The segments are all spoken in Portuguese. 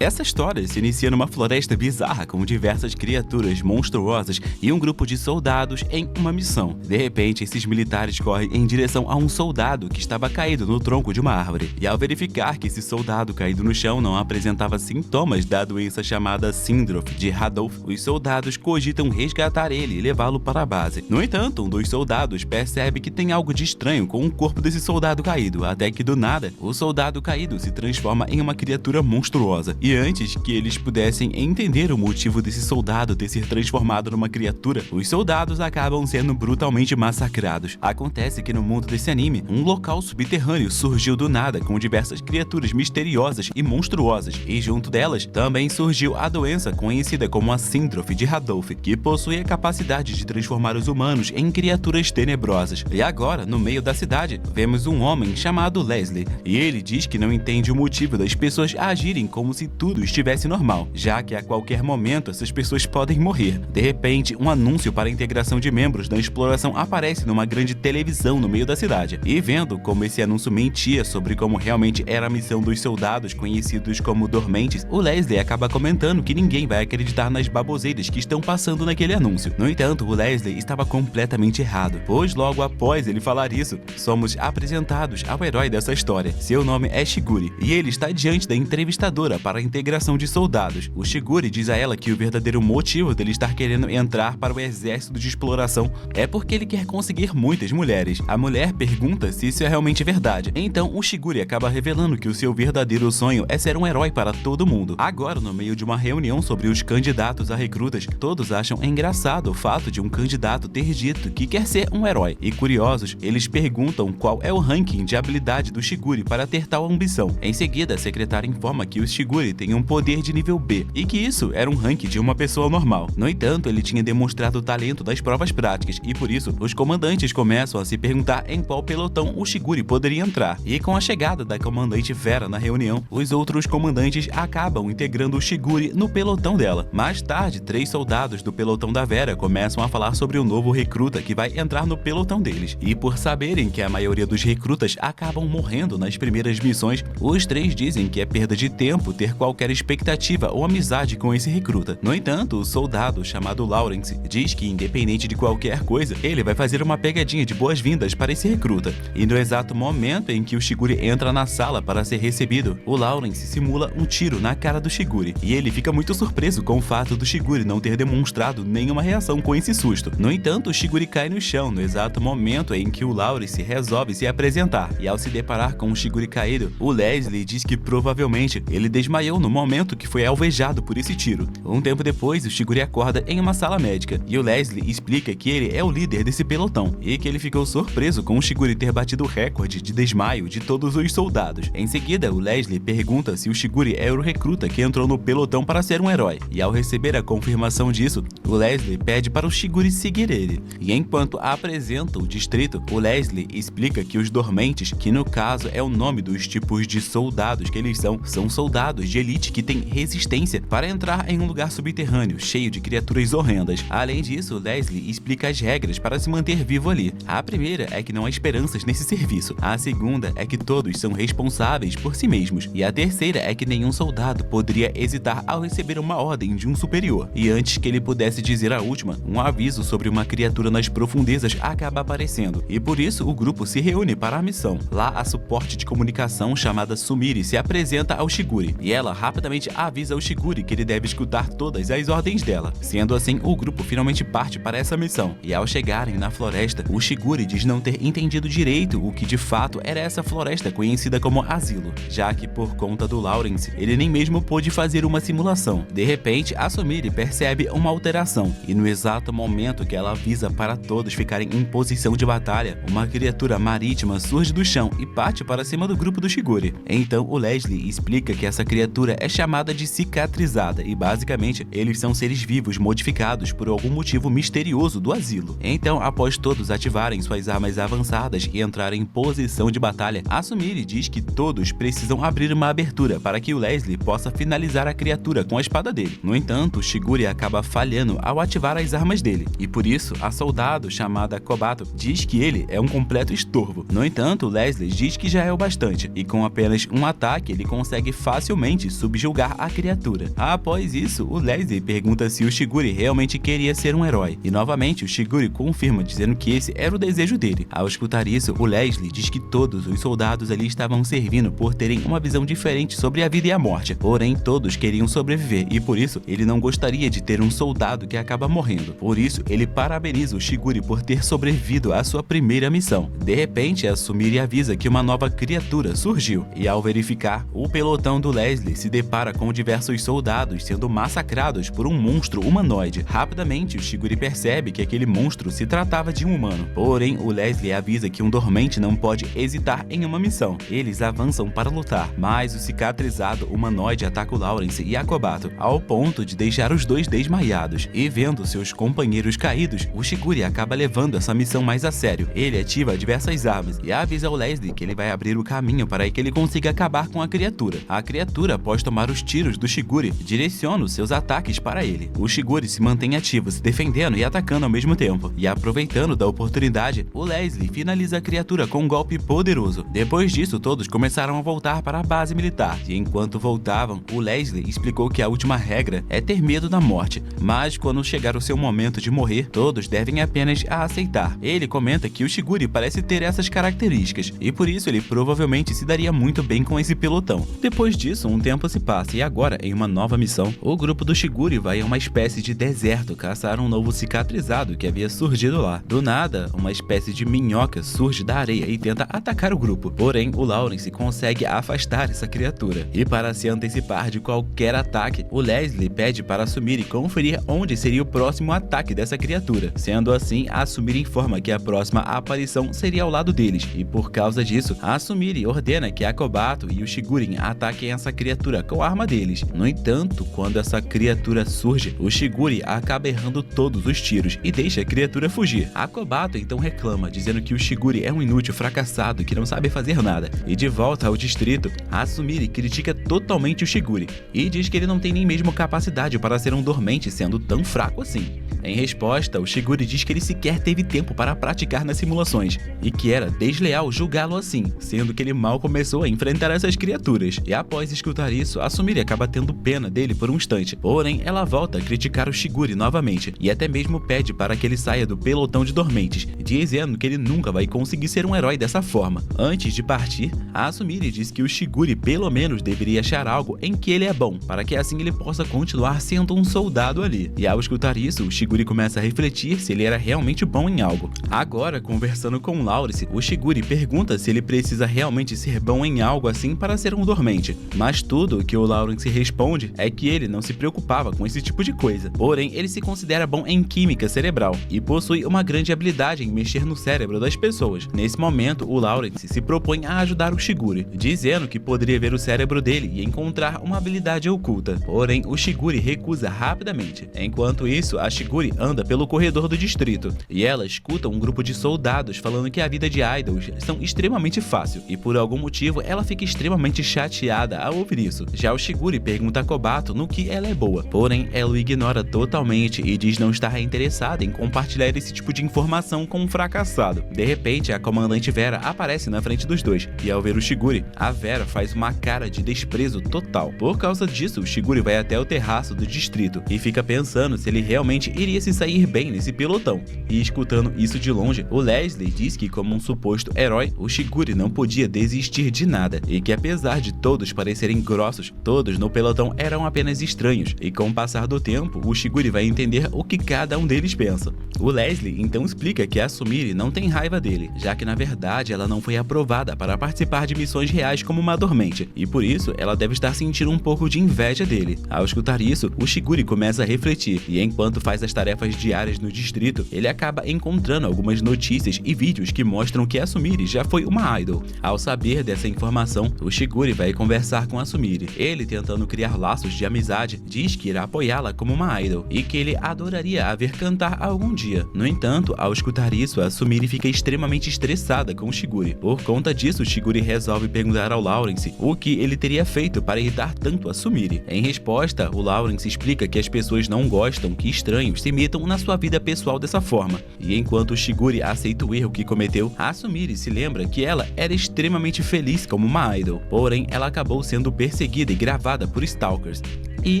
Essa história se inicia numa floresta bizarra com diversas criaturas monstruosas e um grupo de soldados em uma missão. De repente, esses militares correm em direção a um soldado que estava caído no tronco de uma árvore. E ao verificar que esse soldado caído no chão não apresentava sintomas da doença chamada Síndrome de Randolph, os soldados cogitam resgatar ele e levá-lo para a base. No entanto, um dos soldados percebe que tem algo de estranho com o corpo desse soldado caído, até que do nada, o soldado caído se transforma em uma criatura monstruosa. E antes que eles pudessem entender o motivo desse soldado ter se transformado numa criatura, os soldados acabam sendo brutalmente massacrados. Acontece que no mundo desse anime, um local subterrâneo surgiu do nada com diversas criaturas misteriosas e monstruosas, e junto delas também surgiu a doença conhecida como a Síndrome de Randolph, que possui a capacidade de transformar os humanos em criaturas tenebrosas. E agora, no meio da cidade, vemos um homem chamado Leslie, e ele diz que não entende o motivo das pessoas agirem como se tudo estivesse normal, já que a qualquer momento essas pessoas podem morrer. De repente, um anúncio para a integração de membros da exploração aparece numa grande televisão no meio da cidade. E vendo como esse anúncio mentia sobre como realmente era a missão dos soldados conhecidos como dormentes, o Leslie acaba comentando que ninguém vai acreditar nas baboseiras que estão passando naquele anúncio. No entanto, o Leslie estava completamente errado, pois logo após ele falar isso, somos apresentados ao herói dessa história. Seu nome é Shigure, e ele está diante da entrevistadora para a integração de soldados. O Shigure diz a ela que o verdadeiro motivo dele estar querendo entrar para o exército de exploração é porque ele quer conseguir muitas mulheres. A mulher pergunta se isso é realmente verdade. Então o Shigure acaba revelando que o seu verdadeiro sonho é ser um herói para todo mundo. Agora, no meio de uma reunião sobre os candidatos a recrutas, todos acham engraçado o fato de um candidato ter dito que quer ser um herói. E curiosos, eles perguntam qual é o ranking de habilidade do Shigure para ter tal ambição. Em seguida, a secretária informa que o Shigure tem um poder de nível B, e que isso era um rank de uma pessoa normal. No entanto, ele tinha demonstrado o talento das provas práticas, e por isso, os comandantes começam a se perguntar em qual pelotão o Shigure poderia entrar. E com a chegada da comandante Vera na reunião, os outros comandantes acabam integrando o Shigure no pelotão dela. Mais tarde, 3 soldados do pelotão da Vera começam a falar sobre o novo recruta que vai entrar no pelotão deles. E por saberem que a maioria dos recrutas acabam morrendo nas primeiras missões, os 3 dizem que é perda de tempo ter qualquer expectativa ou amizade com esse recruta. No entanto, o soldado chamado Lawrence diz que, independente de qualquer coisa, ele vai fazer uma pegadinha de boas-vindas para esse recruta. E no exato momento em que o Shigure entra na sala para ser recebido, o Lawrence simula um tiro na cara do Shigure, e ele fica muito surpreso com o fato do Shigure não ter demonstrado nenhuma reação com esse susto. No entanto, o Shigure cai no chão no exato momento em que o Lawrence resolve se apresentar, e ao se deparar com o Shigure caído, o Leslie diz que provavelmente ele desmaiou no momento que foi alvejado por esse tiro. Um tempo depois, o Shigure acorda em uma sala médica, e o Leslie explica que ele é o líder desse pelotão, e que ele ficou surpreso com o Shigure ter batido o recorde de desmaio de todos os soldados. Em seguida, o Leslie pergunta se o Shigure era o recruta que entrou no pelotão para ser um herói, e ao receber a confirmação disso, o Leslie pede para o Shigure seguir ele. E enquanto apresenta o distrito, o Leslie explica que os dormentes, que no caso é o nome dos tipos de soldados que eles são soldados de elite que têm resistência para entrar em um lugar subterrâneo cheio de criaturas horrendas. Além disso, Leslie explica as regras para se manter vivo ali. A primeira é que não há esperanças nesse serviço. A segunda é que todos são responsáveis por si mesmos. E a terceira é que nenhum soldado poderia hesitar ao receber uma ordem de um superior. E antes que ele pudesse dizer a última, um aviso sobre uma criatura nas profundezas acaba aparecendo. E por isso, o grupo se reúne para a missão. Lá, a suporte de comunicação chamada Sumire se apresenta ao Shigure, e ela rapidamente avisa ao Shigure que ele deve escutar todas as ordens dela. Sendo assim, o grupo finalmente parte para essa missão, e ao chegarem na floresta, o Shigure diz não ter entendido direito o que de fato era essa floresta conhecida como Asilo, já que por conta do Lawrence, ele nem mesmo pôde fazer uma simulação. De repente, a Sumire percebe uma alteração, e no exato momento que ela avisa para todos ficarem em posição de batalha, uma criatura marítima surge do chão e parte para cima do grupo do Shigure. Então o Leslie explica que essa criatura é chamada de cicatrizada, e basicamente eles são seres vivos modificados por algum motivo misterioso do asilo. Então, após todos ativarem suas armas avançadas e entrarem em posição de batalha, a Sumire diz que todos precisam abrir uma abertura para que o Leslie possa finalizar a criatura com a espada dele. No entanto, Shigure acaba falhando ao ativar as armas dele, e por isso a soldado chamada Kobato diz que ele é um completo estorvo. No entanto, Leslie diz que já é o bastante, e com apenas um ataque ele consegue facilmente realmente subjugar a criatura. Após isso, o Leslie pergunta se o Shiguri realmente queria ser um herói, e novamente o Shiguri confirma dizendo que esse era o desejo dele. Ao escutar isso, o Leslie diz que todos os soldados ali estavam servindo por terem uma visão diferente sobre a vida e a morte, porém todos queriam sobreviver e por isso ele não gostaria de ter um soldado que acaba morrendo. Por isso, ele parabeniza o Shiguri por ter sobrevivido à sua primeira missão. De repente, a Sumire avisa que uma nova criatura surgiu, e ao verificar, o pelotão do Leslie se depara com diversos soldados sendo massacrados por um monstro humanoide. Rapidamente, o Shiguri percebe que aquele monstro se tratava de um humano, porém o Leslie avisa que um dormente não pode hesitar em uma missão. Eles avançam para lutar, mas o cicatrizado humanoide ataca o Lawrence e a Kobato, ao ponto de deixar os dois desmaiados, e vendo seus companheiros caídos, o Shiguri acaba levando essa missão mais a sério. Ele ativa diversas armas e avisa ao Leslie que ele vai abrir o caminho para que ele consiga acabar com a criatura. A criatura, após tomar os tiros do Shiguri, direciona os seus ataques para ele. O Shiguri se mantém ativo, se defendendo e atacando ao mesmo tempo, e aproveitando da oportunidade, o Leslie finaliza a criatura com um golpe poderoso. Depois disso, todos começaram a voltar para a base militar, e enquanto voltavam, o Leslie explicou que a última regra é ter medo da morte, mas quando chegar o seu momento de morrer, todos devem apenas a aceitar. Ele comenta que o Shiguri parece ter essas características, e por isso ele provavelmente se daria muito bem com esse pelotão. Depois disso, um tempo se passa, e agora, em uma nova missão, o grupo do Shiguri vai a uma espécie de deserto caçar um novo cicatrizado que havia surgido lá. Do nada, uma espécie de minhoca surge da areia e tenta atacar o grupo, porém o Lawrence consegue afastar essa criatura. E para se antecipar de qualquer ataque, o Leslie pede para a Sumire conferir onde seria o próximo ataque dessa criatura. Sendo assim, a Sumire informa que a próxima aparição seria ao lado deles, e por causa disso, a Sumire ordena que a Kobato e o Shigurin ataquem essa criatura com a arma deles. No entanto, quando essa criatura surge, o Shiguri acaba errando todos os tiros e deixa a criatura fugir. A Kobato então reclama, dizendo que o Shiguri é um inútil fracassado que não sabe fazer nada. E de volta ao distrito, a Sumire critica totalmente o Shiguri e diz que ele não tem nem mesmo capacidade para ser um dormente sendo tão fraco assim. Em resposta, o Shiguri diz que ele sequer teve tempo para praticar nas simulações e que era desleal julgá-lo assim, sendo que ele mal começou a enfrentar essas criaturas. E após escutar isso, a Sumire acaba tendo pena dele por um instante, porém ela volta a criticar o Shiguri novamente e até mesmo pede para que ele saia do pelotão de dormentes, dizendo que ele nunca vai conseguir ser um herói dessa forma. Antes de partir, a Sumire diz que o Shiguri pelo menos deveria achar algo em que ele é bom, para que assim ele possa continuar sendo um soldado ali. E ao escutar isso, o Shiguri começa a refletir se ele era realmente bom em algo. Agora, conversando com Lawrence, o Shiguri pergunta se ele precisa realmente ser bom em algo assim para ser um dormente, mas tudo o que o Lawrence responde é que ele não se preocupava com esse tipo de coisa, porém ele se considera bom em química cerebral e possui uma grande habilidade em mexer no cérebro das pessoas. Nesse momento, o Lawrence se propõe a ajudar o Shiguri, dizendo que poderia ver o cérebro dele e encontrar uma habilidade oculta, porém o Shiguri recusa rapidamente. Enquanto isso, a Shiguri anda pelo corredor do distrito e ela escuta um grupo de soldados falando que a vida de idols são extremamente fácil e por algum motivo ela fica extremamente chateada ao ouvir isso. Já o Shiguri pergunta a Kobato no que ela é boa, porém ela o ignora totalmente e diz não estar interessada em compartilhar esse tipo de informação com um fracassado. De repente, a comandante Vera aparece na frente dos dois e ao ver o Shiguri, a Vera faz uma cara de desprezo total. Por causa disso, o Shiguri vai até o terraço do distrito e fica pensando se ele realmente iria se sair bem nesse pelotão. E escutando isso de longe, o Leslie diz que como um suposto herói, o Shiguri não podia desistir de nada e que apesar de todos parecerem grossos, todos no pelotão eram apenas estranhos e com o passar do tempo, o Shiguri vai entender o que cada um deles pensa. O Leslie então explica que a Sumire não tem raiva dele, já que na verdade ela não foi aprovada para participar de missões reais como uma dormente, e por isso ela deve estar sentindo um pouco de inveja dele. Ao escutar isso, o Shiguri começa a refletir, e enquanto faz as tarefas diárias no distrito, ele acaba encontrando algumas notícias e vídeos que mostram que a Sumire já foi uma idol. Ao saber dessa informação, o Shiguri vai conversar com a Sumire. Ele, tentando criar laços de amizade, diz que irá apoiá-la como uma idol e que ele adoraria a ver cantar algum dia. No entanto, ao escutar isso, a Sumire fica extremamente estressada com o Shiguri. Por conta disso, o Shiguri resolve perguntar ao Lawrence o que ele teria feito para irritar tanto a Sumire. Em resposta, o Lawrence explica que as pessoas não gostam que estranhos se metam na sua vida pessoal dessa forma. E enquanto o Shiguri aceita o erro que cometeu, a Sumire se lembra que ela era extremamente feliz como uma idol, porém ela acabou sendo perseguida perseguida e gravada por stalkers. E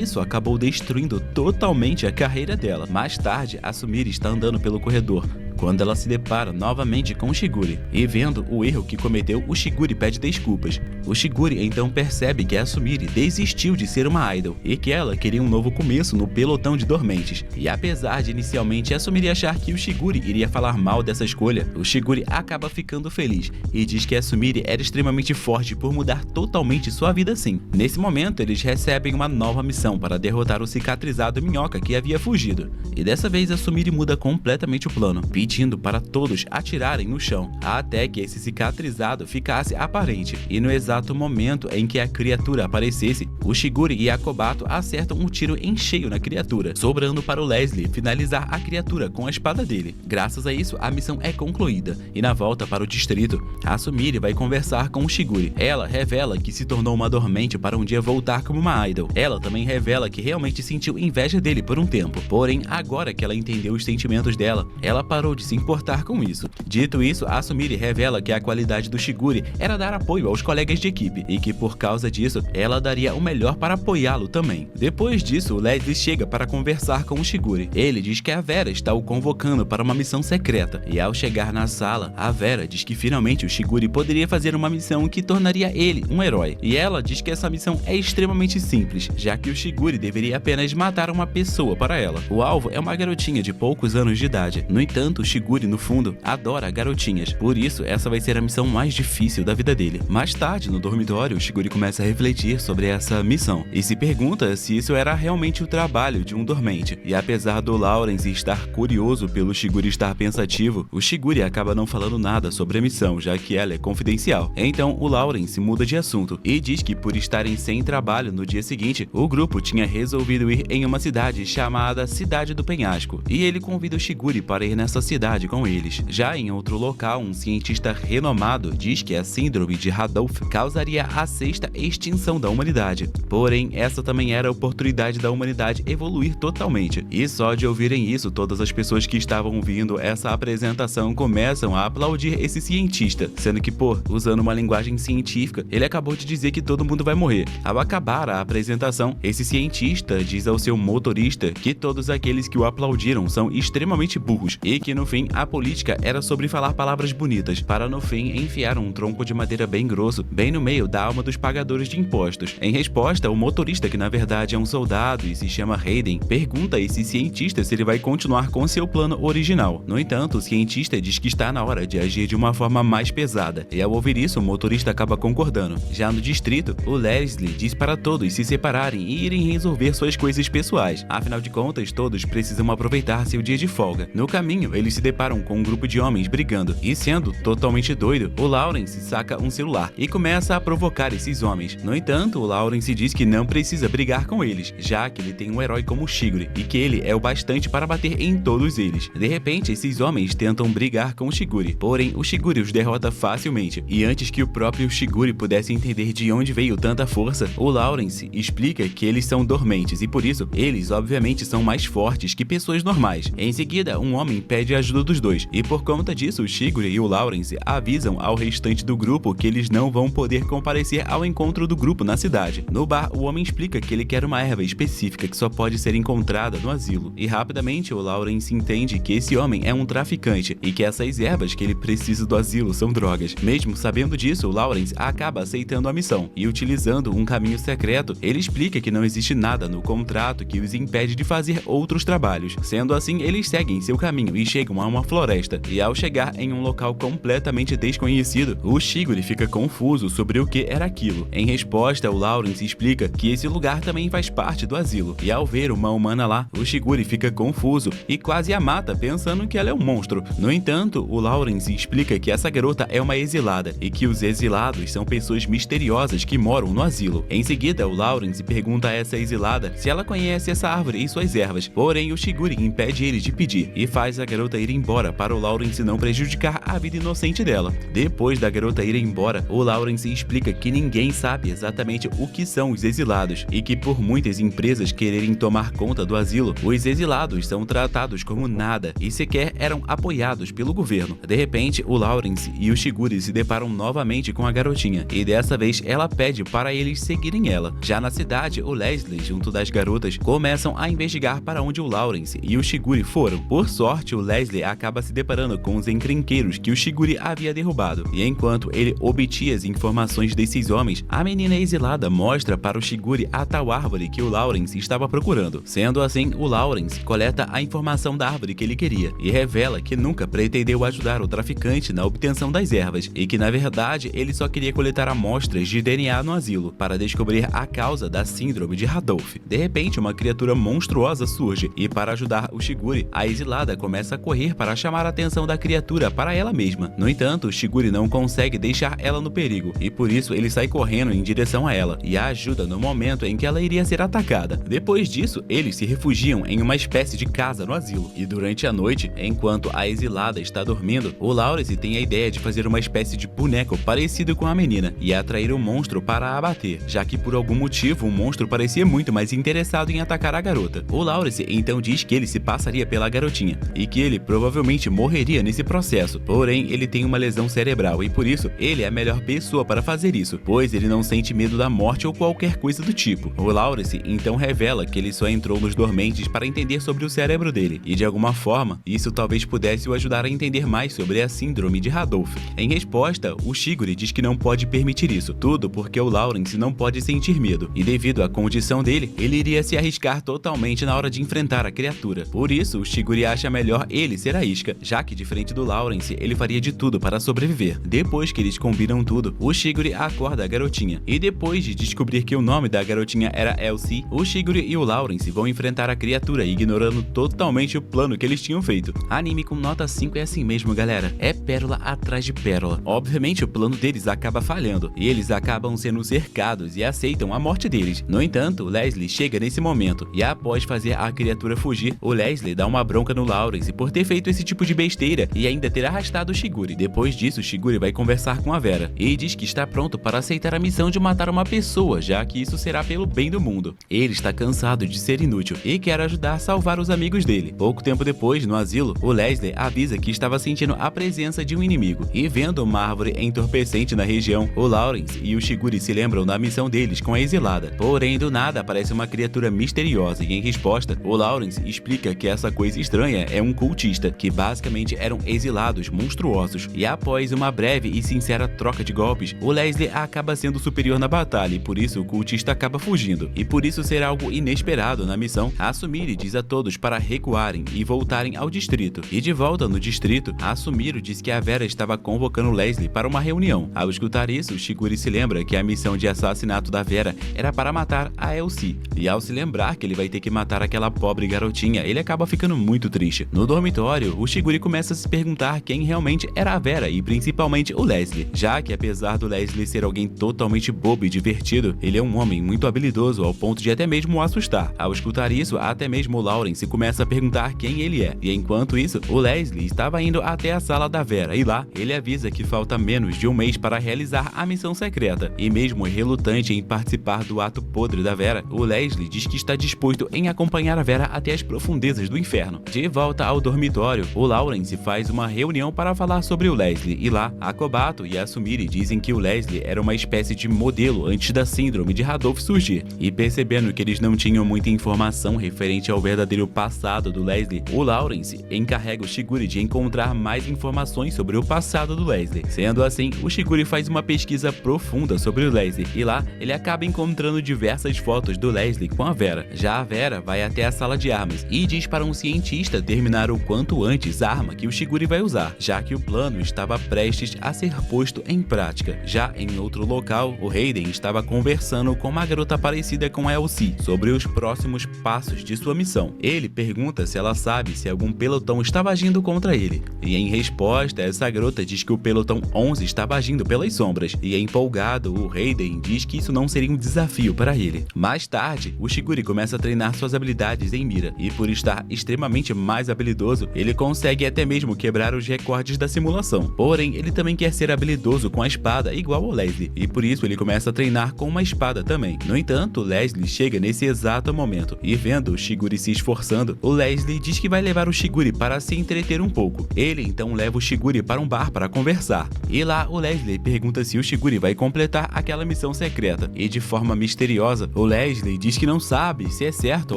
isso acabou destruindo totalmente a carreira dela. Mais tarde, a Sumire está andando pelo corredor, quando ela se depara novamente com o Shigure, e vendo o erro que cometeu, o Shigure pede desculpas. O Shigure então percebe que a Sumire desistiu de ser uma idol, e que ela queria um novo começo no pelotão de dormentes. E apesar de inicialmente a Sumire achar que o Shigure iria falar mal dessa escolha, o Shigure acaba ficando feliz, e diz que a Sumire era extremamente forte por mudar totalmente sua vida assim. Nesse momento, eles recebem uma nova missão para derrotar o cicatrizado Minhoca que havia fugido. E dessa vez a Sumire muda completamente o plano, pedindo para todos atirarem no chão, até que esse cicatrizado ficasse aparente. E no exato momento em que a criatura aparecesse, o Shigure e a Kobato acertam um tiro em cheio na criatura, sobrando para o Leslie finalizar a criatura com a espada dele. Graças a isso, a missão é concluída, e na volta para o distrito, a Sumire vai conversar com o Shigure. Ela revela que se tornou uma dormente para um dia voltar como uma idol. Ela também revela que realmente sentiu inveja dele por um tempo, porém agora que ela entendeu os sentimentos dela, ela parou de se importar com isso. Dito isso, a Sumire revela que a qualidade do Shigure era dar apoio aos colegas de equipe, e que por causa disso, ela daria o melhor para apoiá-lo também. Depois disso, o Leslie chega para conversar com o Shigure. Ele diz que a Vera está o convocando para uma missão secreta, e ao chegar na sala, a Vera diz que finalmente o Shigure poderia fazer uma missão que tornaria ele um herói. E ela diz que essa missão é extremamente simples, já que o Shigure deveria apenas matar uma pessoa para ela. O alvo é uma garotinha de poucos anos de idade. No entanto, o Shigure, no fundo, adora garotinhas, por isso essa vai ser a missão mais difícil da vida dele. Mais tarde, no dormitório, o Shigure começa a refletir sobre essa missão e se pergunta se isso era realmente o trabalho de um dormente. E apesar do Lawrence estar curioso pelo Shigure estar pensativo, o Shigure acaba não falando nada sobre a missão, já que ela é confidencial. Então o Lawrence muda de assunto e diz que por estarem sem trabalho no dia seguinte, o grupo tinha resolvido ir em uma cidade chamada Cidade do Penhasco, e ele convida o Shigure para ir nessa cidade com eles. Já em outro local, um cientista renomado diz que a síndrome de Radolf causaria a sexta extinção da humanidade. Porém, essa também era a oportunidade da humanidade evoluir totalmente. E só de ouvirem isso, todas as pessoas que estavam ouvindo essa apresentação começam a aplaudir esse cientista, sendo que, usando uma linguagem científica, ele acabou de dizer que todo mundo vai morrer. Ao acabar a apresentação, esse cientista diz ao seu motorista que todos aqueles que o aplaudiram são extremamente burros e que no fim a política era sobre falar palavras bonitas, para no fim enfiar um tronco de madeira bem grosso, bem no meio da alma dos pagadores de impostos. Em resposta, o motorista, que na verdade é um soldado e se chama Hayden, pergunta a esse cientista se ele vai continuar com seu plano original. No entanto, o cientista diz que está na hora de agir de uma forma mais pesada, e ao ouvir isso, o motorista acaba concordando. Já no distrito, o Leslie diz para todos se separarem e irem resolver suas coisas pessoais. Afinal de contas, todos precisam aproveitar seu dia de folga. No caminho, eles se deparam com um grupo de homens brigando, e sendo totalmente doido, o Lawrence saca um celular e começa a provocar esses homens. No entanto, o Lawrence diz que não precisa brigar com eles, já que ele tem um herói como o Shigure, e que ele é o bastante para bater em todos eles. De repente, esses homens tentam brigar com o Shigure, porém o Shigure os derrota facilmente, e antes que o próprio Shigure pudesse entender de onde veio tanta força, o Lawrence explica que eles são dormentes e por isso eles obviamente são mais fortes que pessoas normais. Em seguida, um homem pede ajuda dos dois, e por conta disso o Shigure e o Lawrence avisam ao restante do grupo que eles não vão poder comparecer ao encontro do grupo na cidade. No bar, o homem explica que ele quer uma erva específica que só pode ser encontrada no asilo, e rapidamente o Lawrence entende que esse homem é um traficante e que essas ervas que ele precisa do asilo são drogas. Mesmo sabendo disso, o Lawrence acaba aceitando a missão, e utilizando um caminho secreto, ele explica que não existe nada no contrato que os impede de fazer outros trabalhos. Sendo assim, eles seguem seu caminho e chegam a uma floresta, e ao chegar em um local completamente desconhecido, o Shigure fica confuso sobre o que era aquilo. Em resposta, o Lawrence explica que esse lugar também faz parte do asilo, e ao ver uma humana lá, o Shigure fica confuso e quase a mata, pensando que ela é um monstro. No entanto, o Lawrence explica que essa garota é uma exilada, e que os exilados são pessoas misteriosas que moram no asilo. Em seguida, o Lawrence pergunta a essa exilada se ela conhece essa árvore e suas ervas, porém o Shigure impede ele de pedir, e faz a garota garota ir embora para o Lawrence não prejudicar a vida inocente dela. Depois da garota ir embora, o Lawrence explica que ninguém sabe exatamente o que são os exilados e que por muitas empresas quererem tomar conta do asilo, os exilados são tratados como nada e sequer eram apoiados pelo governo. De repente, o Lawrence e o Shigure se deparam novamente com a garotinha e dessa vez ela pede para eles seguirem ela. Já na cidade, o Leslie, junto das garotas, começam a investigar para onde o Lawrence e o Shigure foram. Por sorte, o Leslie acaba se deparando com os encrenqueiros que o Shigure havia derrubado, e enquanto ele obtinha as informações desses homens, a menina exilada mostra para o Shigure a tal árvore que o Lawrence estava procurando. Sendo assim, o Lawrence coleta a informação da árvore que ele queria e revela que nunca pretendeu ajudar o traficante na obtenção das ervas e que na verdade ele só queria coletar amostras de DNA no asilo para descobrir a causa da síndrome de Randolph. De repente, uma criatura monstruosa surge e para ajudar o Shigure, a exilada começa a correr para chamar a atenção da criatura para ela mesma. No entanto, o Shigure não consegue deixar ela no perigo e por isso ele sai correndo em direção a ela e a ajuda no momento em que ela iria ser atacada. Depois disso, eles se refugiam em uma espécie de casa no asilo e durante a noite, enquanto a exilada está dormindo, o Lawrence tem a ideia de fazer uma espécie de boneco parecido com a menina e atrair o monstro para a abater, já que por algum motivo o monstro parecia muito mais interessado em atacar a garota. O Lawrence então diz que ele se passaria pela garotinha e que ele provavelmente morreria nesse processo, porém ele tem uma lesão cerebral e por isso ele é a melhor pessoa para fazer isso, pois ele não sente medo da morte ou qualquer coisa do tipo. O Lawrence então revela que ele só entrou nos dormentes para entender sobre o cérebro dele e de alguma forma isso talvez pudesse o ajudar a entender mais sobre a síndrome de Randolph. Em resposta, o Shigure diz que não pode permitir isso, tudo porque o Lawrence não pode sentir medo e devido à condição dele, ele iria se arriscar totalmente na hora de enfrentar a criatura. Por isso, o Shigure acha melhor ele ser a isca, já que diferente do Lawrence, ele faria de tudo para sobreviver. Depois que eles combinam tudo, o Shigure acorda a garotinha e depois de descobrir que o nome da garotinha era Elsie, o Shigure e o Lawrence vão enfrentar a criatura ignorando totalmente o plano que eles tinham feito. Anime com nota 5 é assim mesmo, galera. É pérola atrás de pérola. Obviamente o plano deles acaba falhando e eles acabam sendo cercados e aceitam a morte deles. No entanto, Leslie chega nesse momento e após fazer a criatura fugir, o Leslie dá uma bronca no Lawrence por ter feito esse tipo de besteira e ainda ter arrastado o Shigure. Depois disso, o Shigure vai conversar com a Vera e diz que está pronto para aceitar a missão de matar uma pessoa, já que isso será pelo bem do mundo. Ele está cansado de ser inútil e quer ajudar a salvar os amigos dele. Pouco tempo depois, no asilo, o Leslie avisa que estava sentindo a presença de um inimigo e vendo uma árvore entorpecente na região, o Lawrence e o Shigure se lembram da missão deles com a exilada. Porém, do nada aparece uma criatura misteriosa e em resposta, o Lawrence explica que essa coisa estranha é um cultista, que basicamente eram exilados monstruosos. E após uma breve e sincera troca de golpes, o Leslie acaba sendo superior na batalha e por isso o cultista acaba fugindo. E por isso ser algo inesperado na missão, a Sumire diz a todos para recuarem e voltarem ao distrito. E de volta no distrito, a Sumire diz que a Vera estava convocando Leslie para uma reunião. Ao escutar isso, o Shigure se lembra que a missão de assassinato da Vera era para matar a Elsie. E ao se lembrar que ele vai ter que matar aquela pobre garotinha, ele acaba ficando muito triste. No dormitório, o Shigure começa a se perguntar quem realmente era a Vera e principalmente o Leslie, já que apesar do Leslie ser alguém totalmente bobo e divertido, ele é um homem muito habilidoso ao ponto de até mesmo o assustar. Ao escutar isso, até mesmo o Lawrence começa a perguntar quem ele é. E enquanto isso, o Leslie estava indo até a sala da Vera e lá ele avisa que falta menos de um mês para realizar a missão secreta. E mesmo relutante em participar do ato podre da Vera, o Leslie diz que está disposto em acompanhar a Vera até as profundezas do inferno. De volta ao dormitório, o Lawrence faz uma reunião para falar sobre o Leslie e lá, a Kobato e a Sumire dizem que o Leslie era uma espécie de modelo antes da síndrome de Randolph surgir. E percebendo que eles não tinham muita informação referente ao verdadeiro passado do Leslie, o Lawrence encarrega o Shigure de encontrar mais informações sobre o passado do Leslie. Sendo assim, o Shigure faz uma pesquisa profunda sobre o Leslie e lá ele acaba encontrando diversas fotos do Leslie com a Vera. Já a Vera vai até a sala de armas e diz para um cientista terminar o quanto antes a arma que o Shigure vai usar, já que o plano estava prestes a ser posto em prática. Já em outro local, o Hayden estava conversando com uma garota parecida com a Elsie sobre os próximos passos de sua missão. Ele pergunta se ela sabe se algum pelotão estava agindo contra ele. E em resposta, essa garota diz que o pelotão 11 estava agindo pelas sombras. E empolgado, o Hayden diz que isso não seria um desafio para ele. Mais tarde, o Shigure começa a treinar suas habilidades em mira. E por estar extremamente mais habilidoso, isso, ele consegue até mesmo quebrar os recordes da simulação. Porém, ele também quer ser habilidoso com a espada igual ao Leslie, e por isso ele começa a treinar com uma espada também. No entanto, Leslie chega nesse exato momento, e vendo o Shiguri se esforçando, o Leslie diz que vai levar o Shiguri para se entreter um pouco. Ele então leva o Shiguri para um bar para conversar, e lá o Leslie pergunta se o Shiguri vai completar aquela missão secreta, e de forma misteriosa, o Leslie diz que não sabe se é certo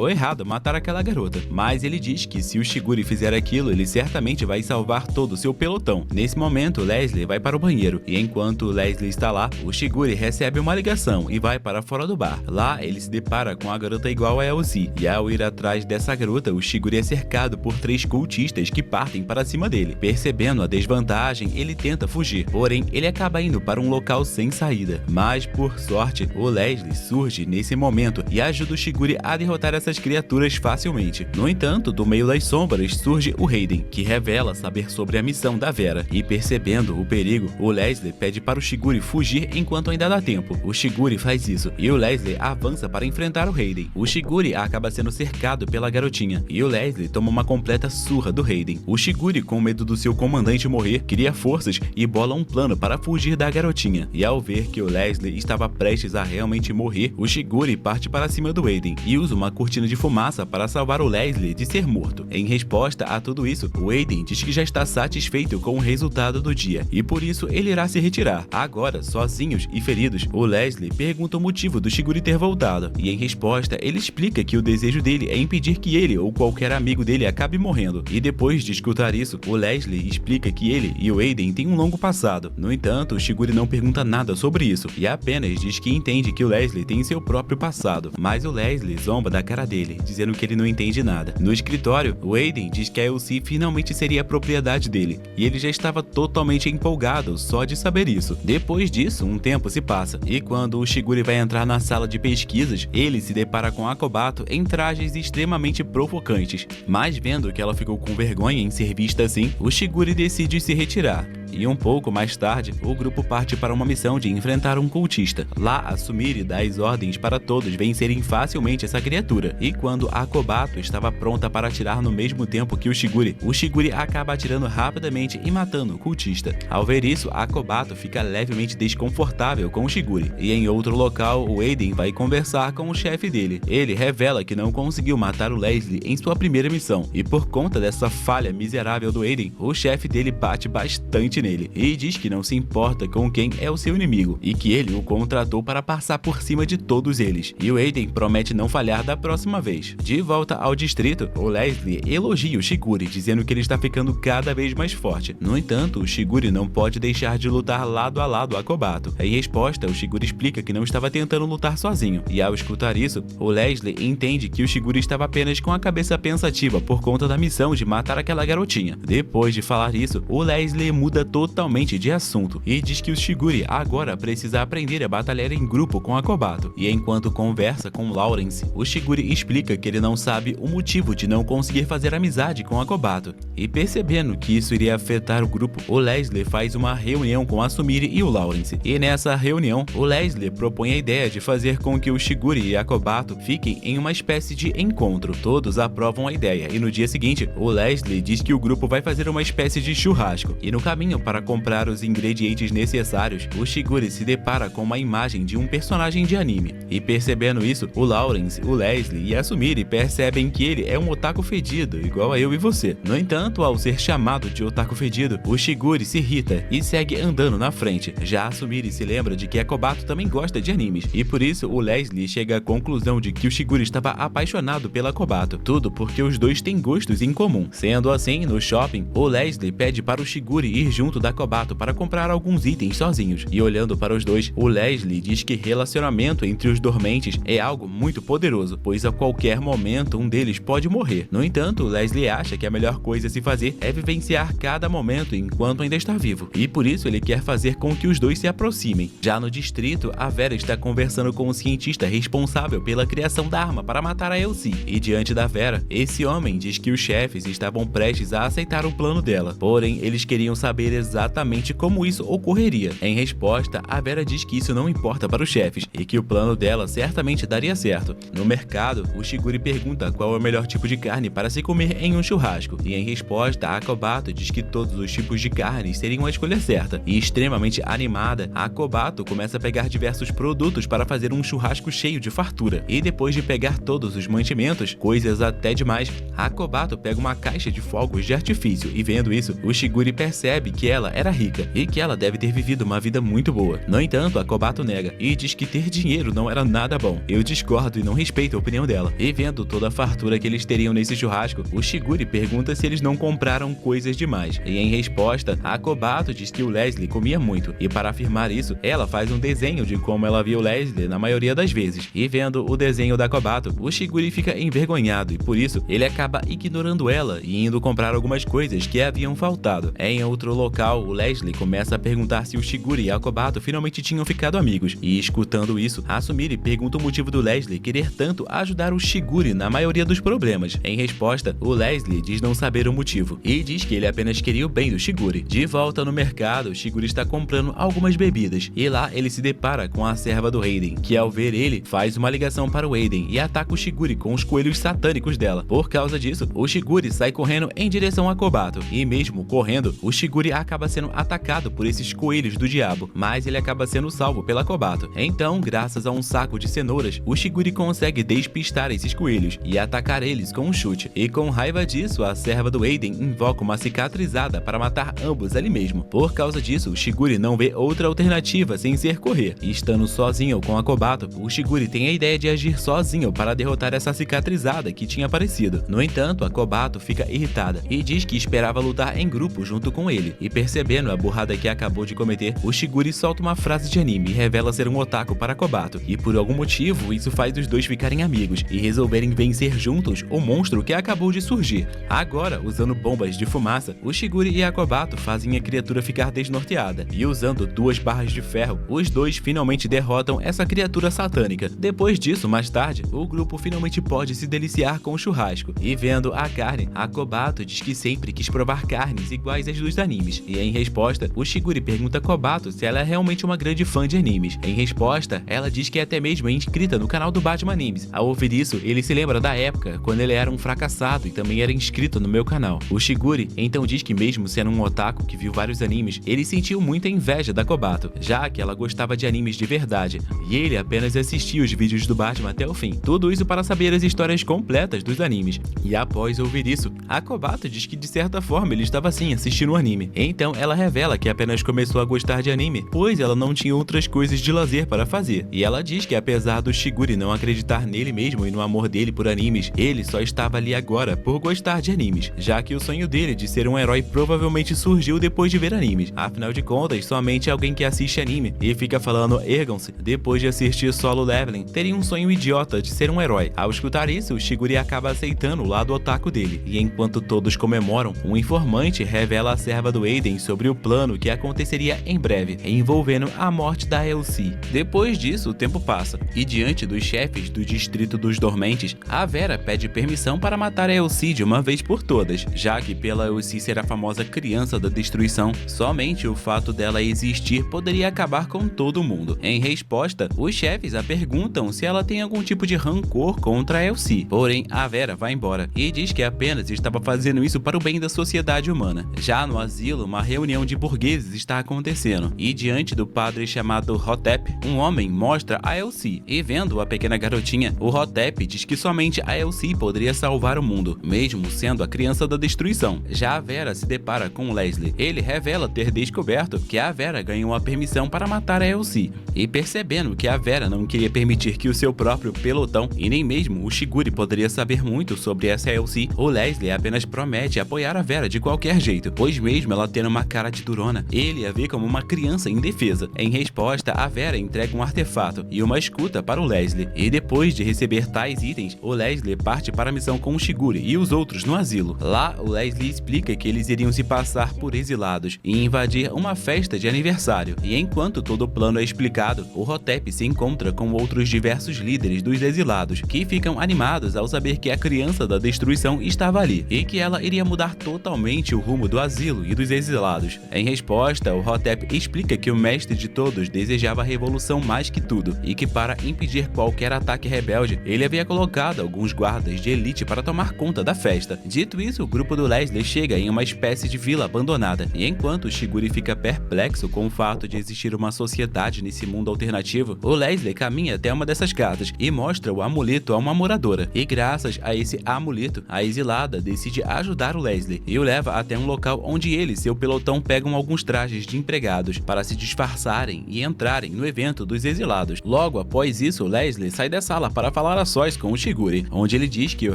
ou errado matar aquela garota, mas ele diz que se o Shiguri fizer aquilo, ele certamente vai salvar todo o seu pelotão. Nesse momento, Leslie vai para o banheiro, e enquanto Leslie está lá, o Shiguri recebe uma ligação e vai para fora do bar. Lá, ele se depara com a garota igual a Elsie, e ao ir atrás dessa garota, o Shiguri é cercado por 3 cultistas que partem para cima dele. Percebendo a desvantagem, ele tenta fugir, porém, ele acaba indo para um local sem saída. Mas, por sorte, o Leslie surge nesse momento e ajuda o Shiguri a derrotar essas criaturas facilmente. No entanto, do meio das sombras surge o Hayden, que revela saber sobre a missão da Vera, e percebendo o perigo, o Leslie pede para o Shiguri fugir enquanto ainda dá tempo. O Shiguri faz isso, e o Leslie avança para enfrentar o Hayden. O Shiguri acaba sendo cercado pela garotinha, e o Leslie toma uma completa surra do Hayden. O Shiguri, com medo do seu comandante morrer, cria forças e bola um plano para fugir da garotinha. E ao ver que o Leslie estava prestes a realmente morrer, o Shiguri parte para cima do Hayden e usa uma cortina de fumaça para salvar o Leslie de ser morto. Em resposta a tudo isso, o Hayden diz que já está satisfeito com o resultado do dia e por isso ele irá se retirar. Agora, sozinhos e feridos, o Leslie pergunta o motivo do Shiguri ter voltado e em resposta ele explica que o desejo dele é impedir que ele ou qualquer amigo dele acabe morrendo. E depois de escutar isso, o Leslie explica que ele e o Hayden têm um longo passado. No entanto, o Shiguri não pergunta nada sobre isso e apenas diz que entende que o Leslie tem seu próprio passado, mas o Leslie zomba da cara dele, dizendo que ele não entende nada. No escritório, o Hayden diz que a Elsie finalmente seria a propriedade dele, e ele já estava totalmente empolgado só de saber isso. Depois disso, um tempo se passa, e quando o Shiguri vai entrar na sala de pesquisas, ele se depara com a Kobato em trajes extremamente provocantes, mas vendo que ela ficou com vergonha em ser vista assim, o Shiguri decide se retirar. E um pouco mais tarde, o grupo parte para uma missão de enfrentar um cultista. Lá, a Sumire dá as ordens para todos vencerem facilmente essa criatura. E quando a Kobato estava pronta para atirar no mesmo tempo que o Shiguri acaba atirando rapidamente e matando o cultista. Ao ver isso, a Kobato fica levemente desconfortável com o Shiguri. E em outro local, o Hayden vai conversar com o chefe dele. Ele revela que não conseguiu matar o Leslie em sua primeira missão. E por conta dessa falha miserável do Hayden, o chefe dele bate bastante nele e diz que não se importa com quem é o seu inimigo e que ele o contratou para passar por cima de todos eles. E o Hayden promete não falhar da próxima vez. De volta ao distrito, o Leslie elogia o Shiguri, dizendo que ele está ficando cada vez mais forte. No entanto, o Shiguri não pode deixar de lutar lado a lado a Kobato. Em resposta, o Shiguri explica que não estava tentando lutar sozinho. E ao escutar isso, o Leslie entende que o Shiguri estava apenas com a cabeça pensativa por conta da missão de matar aquela garotinha. Depois de falar isso, o Leslie muda totalmente de assunto e diz que o Shiguri agora precisa aprender a batalhar em grupo com a Kobato. E enquanto conversa com Lawrence, o Shiguri explica que ele não sabe o motivo de não conseguir fazer amizade com a Kobato. E percebendo que isso iria afetar o grupo, o Leslie faz uma reunião com a Sumire e o Lawrence. E nessa reunião, o Leslie propõe a ideia de fazer com que o Shiguri e a Kobato fiquem em uma espécie de encontro. Todos aprovam a ideia e no dia seguinte, o Leslie diz que o grupo vai fazer uma espécie de churrasco. E no caminho para comprar os ingredientes necessários, o Shiguri se depara com uma imagem de um personagem de anime. E percebendo isso, o Lawrence, o Leslie e a Sumire percebem que ele é um otaku fedido, igual a eu e você. No entanto, ao ser chamado de otaku fedido, o Shiguri se irrita e segue andando na frente. Já a Sumire se lembra de que a Kobato também gosta de animes, e por isso o Leslie chega à conclusão de que o Shiguri estava apaixonado pela Kobato. Tudo porque os dois têm gostos em comum. Sendo assim, no shopping, o Leslie pede para o Shiguri ir junto da Kobato para comprar alguns itens sozinhos. E olhando para os dois, o Leslie diz que relacionamento entre os dormentes é algo muito poderoso, pois a qualquer momento um deles pode morrer. No entanto, o Leslie acha que a melhor coisa a se fazer é vivenciar cada momento enquanto ainda está vivo. E por isso ele quer fazer com que os dois se aproximem. Já no distrito, a Vera está conversando com o cientista responsável pela criação da arma para matar a Elsie. E diante da Vera, esse homem diz que os chefes estavam prestes a aceitar o plano dela. Porém, eles queriam saber exatamente como isso ocorreria. Em resposta, a Vera diz que isso não importa para os chefes e que o plano dela certamente daria certo. No mercado, o Shiguri pergunta qual é o melhor tipo de carne para se comer em um churrasco, e em resposta, a Kobato diz que todos os tipos de carne seriam a escolha certa. E extremamente animada, a Kobato começa a pegar diversos produtos para fazer um churrasco cheio de fartura. E depois de pegar todos os mantimentos, coisas até demais, a Kobato pega uma caixa de fogos de artifício e, vendo isso, o Shiguri percebe que ela era rica e que ela deve ter vivido uma vida muito boa. No entanto, a Kobato nega e diz que ter dinheiro não era nada bom. Eu discordo e não respeito a opinião dela. E vendo toda a fartura que eles teriam nesse churrasco, o Shiguri pergunta se eles não compraram coisas demais. E em resposta, a Kobato diz que o Leslie comia muito, e para afirmar isso, ela faz um desenho de como ela viu o Leslie na maioria das vezes. E vendo o desenho da Kobato, o Shiguri fica envergonhado e por isso ele acaba ignorando ela e indo comprar algumas coisas que haviam faltado. Em outro local, o Leslie começa a perguntar se o Shiguri e a Kobato finalmente tinham ficado amigos, e escutando isso, a Sumire pergunta o motivo do Leslie querer tanto ajudar o Shiguri na maioria dos problemas. Em resposta, o Leslie diz não saber o motivo e diz que ele apenas queria o bem do Shiguri. De volta no mercado, o Shiguri está comprando algumas bebidas e lá ele se depara com a serva do Hayden, que ao ver ele, faz uma ligação para o Hayden e ataca o Shiguri com os coelhos satânicos dela. Por causa disso, o Shiguri sai correndo em direção a Kobato e mesmo correndo, o Shiguri acaba sendo atacado por esses coelhos do diabo, mas ele acaba sendo salvo pela Kobato. Então, graças a um saco de cenouras, o Shiguri consegue despistar esses coelhos e atacar eles com um chute. E com raiva disso, a serva do Hayden invoca uma cicatrizada para matar ambos ali mesmo. Por causa disso, o Shiguri não vê outra alternativa sem ser correr. E estando sozinho com a Kobato, o Shiguri tem a ideia de agir sozinho para derrotar essa cicatrizada que tinha aparecido. No entanto, a Kobato fica irritada e diz que esperava lutar em grupo junto com ele. E percebendo a burrada que acabou de cometer, o Shiguri solta uma frase de anime e revela ser um otaku para Kobato. E por algum motivo, isso faz os dois ficarem amigos e resolverem vencer juntos o monstro que acabou de surgir. Agora, usando bombas de fumaça, o Shiguri e a Kobato fazem a criatura ficar desnorteada. E usando 2 barras de ferro, os dois finalmente derrotam essa criatura satânica. Depois disso, mais tarde, o grupo finalmente pode se deliciar com o churrasco. E vendo a carne, a Kobato diz que sempre quis provar carnes iguais às dos animes. E em resposta, o Shiguri pergunta a Kobato se ela é realmente uma grande fã de animes. Em resposta, ela diz que até mesmo é inscrita no canal do Batman Animes. Ao ouvir isso, ele se lembra da época quando ele era um fracassado e também era inscrito no meu canal. O Shiguri então diz que mesmo sendo um otaku que viu vários animes, ele sentiu muita inveja da Kobato, já que ela gostava de animes de verdade, e ele apenas assistia os vídeos do Batman até o fim. Tudo isso para saber as histórias completas dos animes. E após ouvir isso, a Kobato diz que de certa forma ele estava sim assistindo o anime. Então ela revela que apenas começou a gostar de anime, pois ela não tinha outras coisas de lazer para fazer. E ela diz que apesar do Shiguri não acreditar nele mesmo e no amor dele por animes, ele só estava ali agora por gostar de animes, já que o sonho dele de ser um herói provavelmente surgiu depois de ver animes. Afinal de contas, somente alguém que assiste anime e fica falando ergam-se depois de assistir Solo Leveling teria um sonho idiota de ser um herói. Ao escutar isso, o Shiguri acaba aceitando o lado otaku dele, e enquanto todos comemoram, um informante revela à serva do Hayden sobre o plano que aconteceria em breve, envolvendo a morte da Elsie. Depois disso, o tempo passa, e diante dos chefes do Distrito dos Dormentes, a Vera pede permissão para matar a Elsie de uma vez por todas, já que pela Elsie ser a famosa criança da destruição, somente o fato dela existir poderia acabar com todo mundo. Em resposta, os chefes a perguntam se ela tem algum tipo de rancor contra a Elsie, porém a Vera vai embora e diz que apenas estava fazendo isso para o bem da sociedade humana. Já no asilo, uma reunião de burgueses está acontecendo, e diante do padre chamado Hotep, um homem mostra a Elsie, e vendo a pequena garotinha, o Hotep diz que somente a Elsie poderia salvar o mundo, mesmo sendo a criança da destruição. Já a Vera se depara com Leslie. Ele revela ter descoberto que a Vera ganhou a permissão para matar a Elsie, e percebendo que a Vera não queria permitir que o seu próprio pelotão e nem mesmo o Shiguri poderia saber muito sobre essa Elsie, o Leslie apenas promete apoiar a Vera de qualquer jeito, pois mesmo ela tendo uma cara de durona, ele a vê como uma criança indefesa. Em resposta, a Vera entrega um artefato e uma escuta para o Leslie, e depois de receber tais itens, o Leslie parte para a missão com o Shiguri e os outros no asilo. Lá, o Leslie explica que eles iriam se passar por exilados e invadir uma festa de aniversário, e enquanto todo o plano é explicado, o Hotep se encontra com outros diversos líderes dos exilados, que ficam animados ao saber que a criança da destruição estava ali, e que ela iria mudar totalmente o rumo do asilo e dos exilados exilados. Em resposta, o Hotep explica que o mestre de todos desejava a revolução mais que tudo e que para impedir qualquer ataque rebelde, ele havia colocado alguns guardas de elite para tomar conta da festa. Dito isso, o grupo do Leslie chega em uma espécie de vila abandonada, e enquanto o Shiguri fica perplexo com o fato de existir uma sociedade nesse mundo alternativo, o Leslie caminha até uma dessas casas e mostra o amuleto a uma moradora, e graças a esse amuleto, a exilada decide ajudar o Leslie e o leva até um local onde ele e seu pelotão pegam alguns trajes de empregados para se disfarçarem e entrarem no evento dos exilados. Logo após isso, Leslie sai da sala para falar a sós com o Shiguri, onde ele diz que o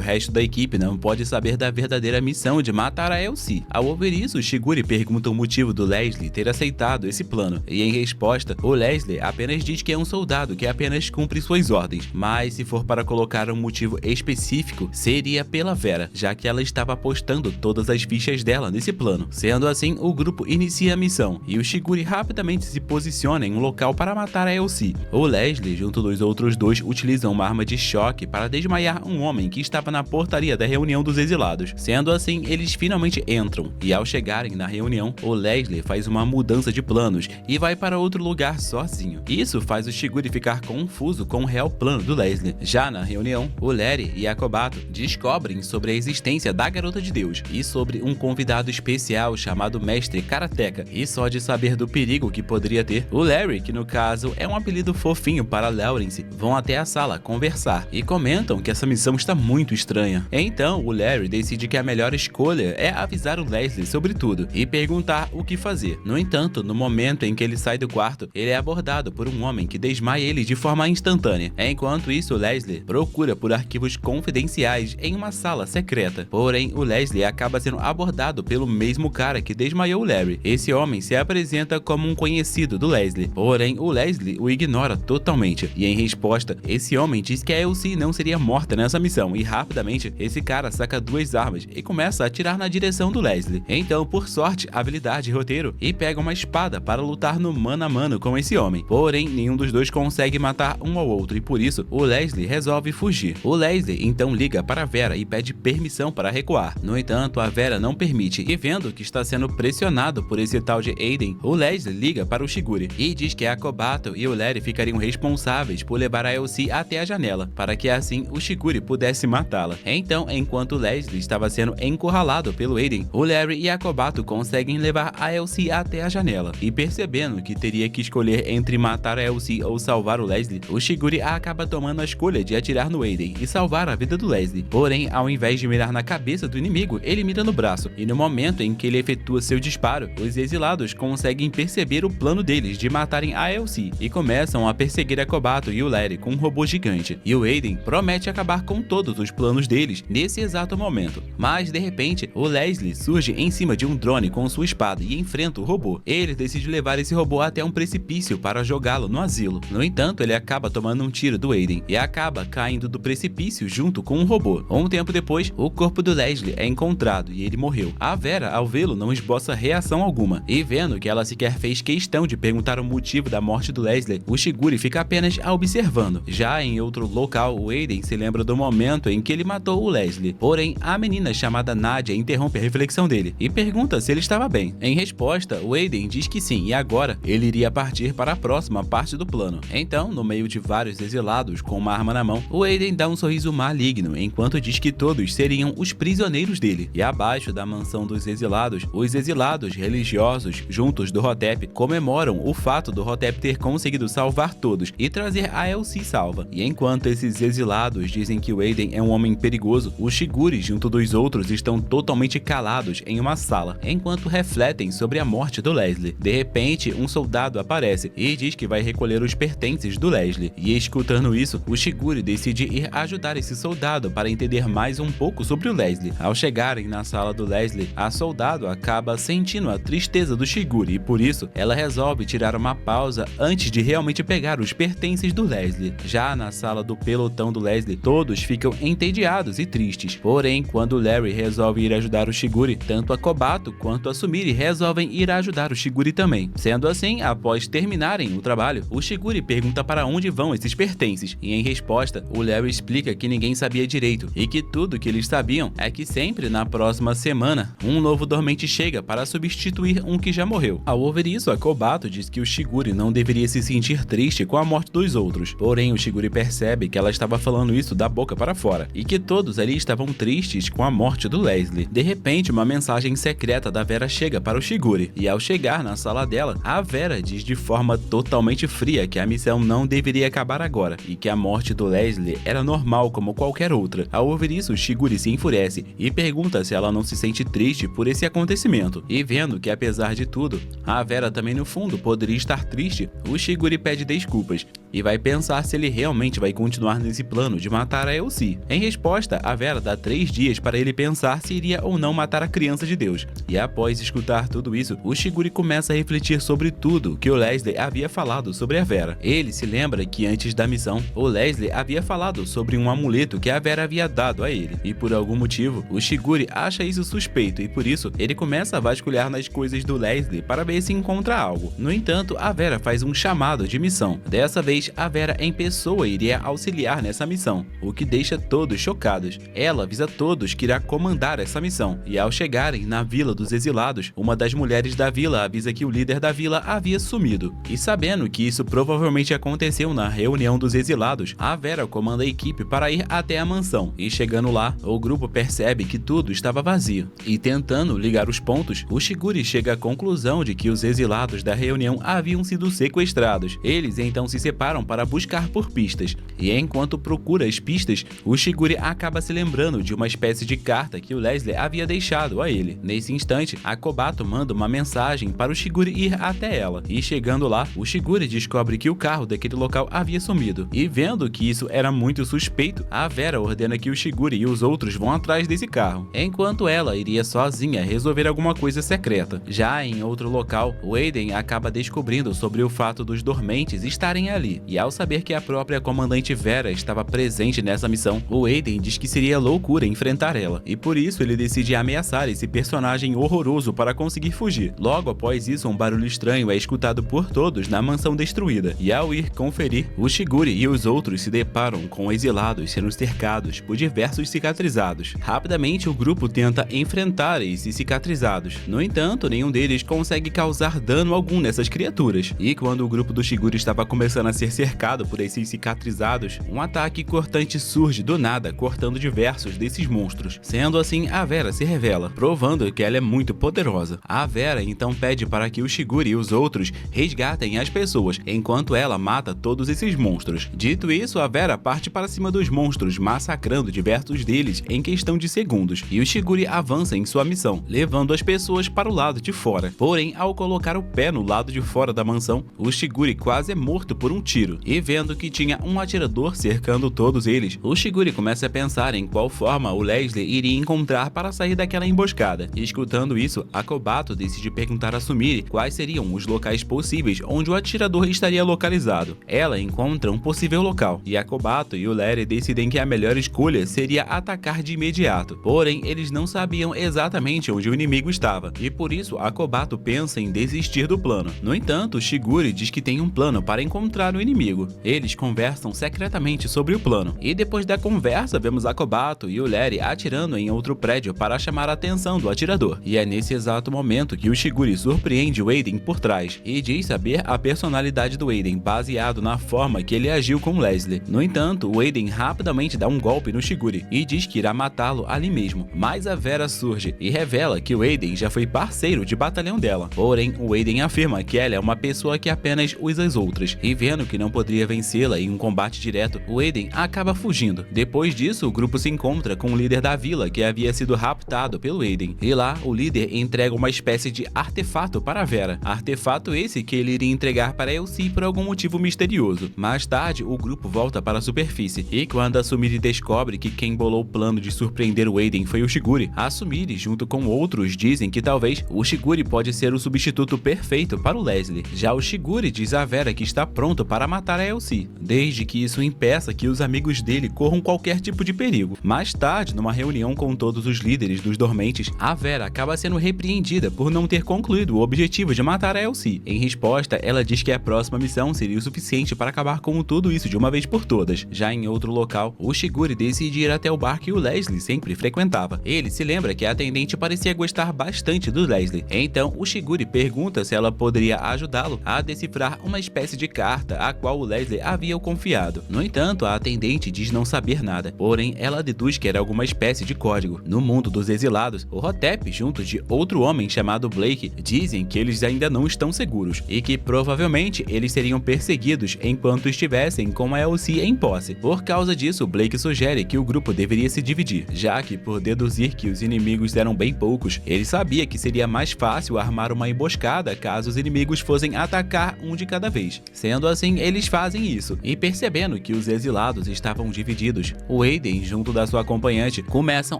resto da equipe não pode saber da verdadeira missão de matar a Elsie. Ao ouvir isso, o Shiguri pergunta o motivo do Leslie ter aceitado esse plano, e em resposta, o Leslie apenas diz que é um soldado que apenas cumpre suas ordens, mas se for para colocar um motivo específico, seria pela Vera, já que ela estava apostando todas as fichas dela nesse plano. Sendo assim, o grupo inicia a missão, e o Shiguri rapidamente se posiciona em um local para matar a Elsie. O Leslie, junto dos outros dois, utilizam uma arma de choque para desmaiar um homem que estava na portaria da reunião dos exilados. Sendo assim, eles finalmente entram, e ao chegarem na reunião, o Leslie faz uma mudança de planos e vai para outro lugar sozinho. Isso faz o Shiguri ficar confuso com o real plano do Leslie. Já na reunião, o Larry e a Kobato descobrem sobre a existência da Garota de Deus e sobre um convidado especial chamado Mestre Karateka, e só de saber do perigo que poderia ter, o Larry, que no caso é um apelido fofinho para Lawrence, vão até a sala conversar e comentam que essa missão está muito estranha. Então, o Larry decide que a melhor escolha é avisar o Leslie sobre tudo e perguntar o que fazer. No entanto, no momento em que ele sai do quarto, ele é abordado por um homem que desmaia ele de forma instantânea. Enquanto isso, Leslie procura por arquivos confidenciais em uma sala secreta. Porém, o Leslie acaba sendo abordado pelo mesmo cara que desmaiou o Larry. Esse homem se apresenta como um conhecido do Leslie, porém o Leslie o ignora totalmente. E em resposta, esse homem diz que a Elsie não seria morta nessa missão, e rapidamente esse cara saca duas armas e começa a atirar na direção do Leslie. Então, por sorte, habilidade e roteiro, e pega uma espada para lutar no mano a mano com esse homem. Porém, nenhum dos dois consegue matar um ao outro, e por isso o Leslie resolve fugir. O Leslie então liga para Vera e pede permissão para recuar. No entanto, a Vera não permite, e vendo que está sendo pressionado por esse tal de Aiden, o Leslie liga para o Shiguri e diz que a Kobato e o Larry ficariam responsáveis por levar a Elsie até a janela, para que assim o Shiguri pudesse matá-la. Então, enquanto o Leslie estava sendo encurralado pelo Aiden, o Larry e a Kobato conseguem levar a Elsie até a janela, e percebendo que teria que escolher entre matar a Elsie ou salvar o Leslie, o Shiguri acaba tomando a escolha de atirar no Aiden e salvar a vida do Leslie. Porém, ao invés de mirar na cabeça do inimigo, ele mira no braço, e no momento em que ele efetua seu disparo, os exilados conseguem perceber o plano deles de matarem a Elsie e começam a perseguir a Kobato e o Larry com um robô gigante, e o Aiden promete acabar com todos os planos deles nesse exato momento. Mas de repente, o Leslie surge em cima de um drone com sua espada e enfrenta o robô. Ele decide levar esse robô até um precipício para jogá-lo no asilo. No entanto, ele acaba tomando um tiro do Aiden e acaba caindo do precipício junto com o robô. Um tempo depois, o corpo do Leslie é encontrado e ele morreu. A Vera, ao vê-lo, não esboça reação alguma, e vendo que ela sequer fez questão de perguntar o motivo da morte do Leslie, o Shiguri fica apenas observando. Já em outro local, o Aiden se lembra do momento em que ele matou o Leslie. Porém, a menina chamada Nadia interrompe a reflexão dele e pergunta se ele estava bem. Em resposta, o Aiden diz que sim, e agora ele iria partir para a próxima parte do plano. Então, no meio de vários exilados com uma arma na mão, o Aiden dá um sorriso maligno enquanto diz que todos seriam os prisioneiros dele. E abaixo da mansão dos exilados, os exilados religiosos juntos do Hotep comemoram o fato do Hotep ter conseguido salvar todos e trazer a Elsie salva. E enquanto esses exilados dizem que o Aiden é um homem perigoso, os Shiguri junto dos outros estão totalmente calados em uma sala, enquanto refletem sobre a morte do Leslie. De repente, um soldado aparece e diz que vai recolher os pertences do Leslie. E escutando isso, o Shiguri decide ir ajudar esse soldado para entender mais um pouco sobre o Leslie. Ao chegarem na sala do Leslie, a soldado acaba sentindo a tristeza do Shiguri e por isso ela resolve tirar uma pausa antes de realmente pegar os pertences do Leslie. Já na sala do pelotão do Leslie, todos ficam entediados e tristes. Porém, quando o Larry resolve ir ajudar o Shiguri, tanto a Kobato quanto a Sumire resolvem ir ajudar o Shiguri também. Sendo assim, após terminarem o trabalho, o Shiguri pergunta para onde vão esses pertences, e em resposta, o Larry explica que ninguém sabia direito, e que tudo que eles sabiam é que sempre na próxima semana, um novo dormente chega chega para substituir um que já morreu. Ao ouvir isso, a Kobato diz que o Shiguri não deveria se sentir triste com a morte dos outros. Porém, o Shiguri percebe que ela estava falando isso da boca para fora e que todos ali estavam tristes com a morte do Leslie. De repente, uma mensagem secreta da Vera chega para o Shiguri e ao chegar na sala dela, a Vera diz de forma totalmente fria que a missão não deveria acabar agora e que a morte do Leslie era normal como qualquer outra. Ao ouvir isso, o Shiguri se enfurece e pergunta se ela não se sente triste por esse acontecimento. E vendo que apesar de tudo, a Vera também no fundo poderia estar triste, o Shiguri pede desculpas e vai pensar se ele realmente vai continuar nesse plano de matar a Elsie. Em resposta, a Vera dá 3 dias para ele pensar se iria ou não matar a criança de Deus. E após escutar tudo isso, o Shiguri começa a refletir sobre tudo que o Leslie havia falado sobre a Vera. Ele se lembra que antes da missão, o Leslie havia falado sobre um amuleto que a Vera havia dado a ele. E por algum motivo, o Shiguri acha isso suspeito e por isso ele começa a vasculhar nas coisas do Leslie para ver se encontra algo. No entanto, a Vera faz um chamado de missão. Dessa vez, a Vera em pessoa iria auxiliar nessa missão, o que deixa todos chocados. Ela avisa todos que irá comandar essa missão, e ao chegarem na Vila dos Exilados, uma das mulheres da vila avisa que o líder da vila havia sumido. E sabendo que isso provavelmente aconteceu na reunião dos exilados, a Vera comanda a equipe para ir até a mansão, e chegando lá, o grupo percebe que tudo estava vazio. E tentando ligar os pontos, o Shiguri chega à conclusão de que os exilados da reunião haviam sido sequestrados. Eles então se separam para buscar por pistas, e enquanto procura as pistas, o Shiguri acaba se lembrando de uma espécie de carta que o Leslie havia deixado a ele. Nesse instante, a Kobato manda uma mensagem para o Shiguri ir até ela, e chegando lá, o Shiguri descobre que o carro daquele local havia sumido, e vendo que isso era muito suspeito, a Vera ordena que o Shiguri e os outros vão atrás desse carro, enquanto ela iria sozinha resolver alguma coisa secreta. Já em outro local, o Aiden acaba descobrindo sobre o fato dos dormentes estarem ali, e ao saber que a própria comandante Vera estava presente nessa missão, o Aiden diz que seria loucura enfrentar ela, e por isso ele decide ameaçar esse personagem horroroso para conseguir fugir. Logo após isso, um barulho estranho é escutado por todos na mansão destruída, e ao ir conferir, o Shiguri e os outros se deparam com exilados sendo cercados por diversos cicatrizados. Rapidamente, o grupo tenta enfrentar esses cicatrizados. No entanto, nenhum deles consegue causar dano algum nessas criaturas, e quando o grupo do Shiguri estava começando a ser cercado por esses cicatrizados, um ataque cortante surge do nada, cortando diversos desses monstros. Sendo assim, a Vera se revela, provando que ela é muito poderosa. A Vera então pede para que o Shiguri e os outros resgatem as pessoas, enquanto ela mata todos esses monstros. Dito isso, a Vera parte para cima dos monstros, massacrando diversos deles em questão de segundos, e o Shiguri avança em sua missão, levando as pessoas para o lado de fora. Porém, ao colocar o pé no lado de fora da mansão, o Shiguri quase é morto por um tiro, e vendo que tinha um atirador cercando todos eles, o Shiguri começa a pensar em qual forma o Leslie iria encontrar para sair daquela emboscada. E escutando isso, a Kobato decide perguntar a Sumire quais seriam os locais possíveis onde o atirador estaria localizado. Ela encontra um possível local, e a Kobato e o Larry decidem que a melhor escolha seria atacar de imediato. Porém, eles não sabiam exatamente onde o inimigo estava, e por isso a Kobato pensa em desistir do plano. No entanto, Shiguri diz que tem um plano para encontrar o inimigo. Eles conversam secretamente sobre o plano, e depois da conversa vemos a Kobato e o Larry atirando em outro prédio para chamar a atenção do atirador. E é nesse exato momento que o Shiguri surpreende o Aiden por trás, e diz saber a personalidade do Aiden baseado na forma que ele agiu com Leslie. No entanto, o Aiden rapidamente dá um golpe no Shiguri e diz que irá matá-lo ali mesmo, mas a Vera surge e revela que o Aiden já foi parceiro de batalhão dela. Porém, o Aiden afirma que ela é uma pessoa que apenas usa as outras, e vendo que não poderia vencê-la em um combate direto, o Aiden acaba fugindo. Depois disso, o grupo se encontra com o líder da vila que havia sido raptado pelo Aiden, e lá o líder entrega uma espécie de artefato para a Vera. Artefato esse que ele iria entregar para Elsie por algum motivo misterioso. Mais tarde, o grupo volta para a superfície, e quando a Sumire descobre que quem bolou o plano de surpreender o Aiden foi o Shiguri, a Sumire, junto com outros, dizem que talvez o Shiguri pode ser o substituto perfeito para o Leslie. Já o Shiguri diz a Vera que está pronto para matar a Elsie, desde que isso impeça que os amigos dele corram qualquer tipo de perigo. Mais tarde, numa reunião com todos os líderes dos dormentes, a Vera acaba sendo repreendida por não ter concluído o objetivo de matar a Elsie. Em resposta, ela diz que a próxima missão seria o suficiente para acabar com tudo isso de uma vez por todas. Já em outro local, o Shiguri decide ir até o bar que o Leslie sempre frequentava. Ele se lembra que a atendente parecia gostar bastante do Leslie. Então, o Shiguri pergunta se ela poderia ajudá-lo a decifrar uma espécie de carta a qual o Leslie havia confiado. No entanto, a atendente diz não saber nada, porém ela deduz que era alguma espécie de código. No mundo dos exilados, o Hotep, junto de outro homem chamado Blake, dizem que eles ainda não estão seguros e que provavelmente eles seriam perseguidos enquanto estivessem com a Elsie em posse. Por causa disso, Blake sugere que o grupo deveria se dividir, já que, por deduzir que os inimigos eram bem poucos, ele sabia que seria mais fácil armar uma emboscada caso os inimigos fossem atacar um de cada vez. Sendo assim, eles fazem isso, e percebendo que os exilados estavam divididos, o Aiden, junto da sua acompanhante, começam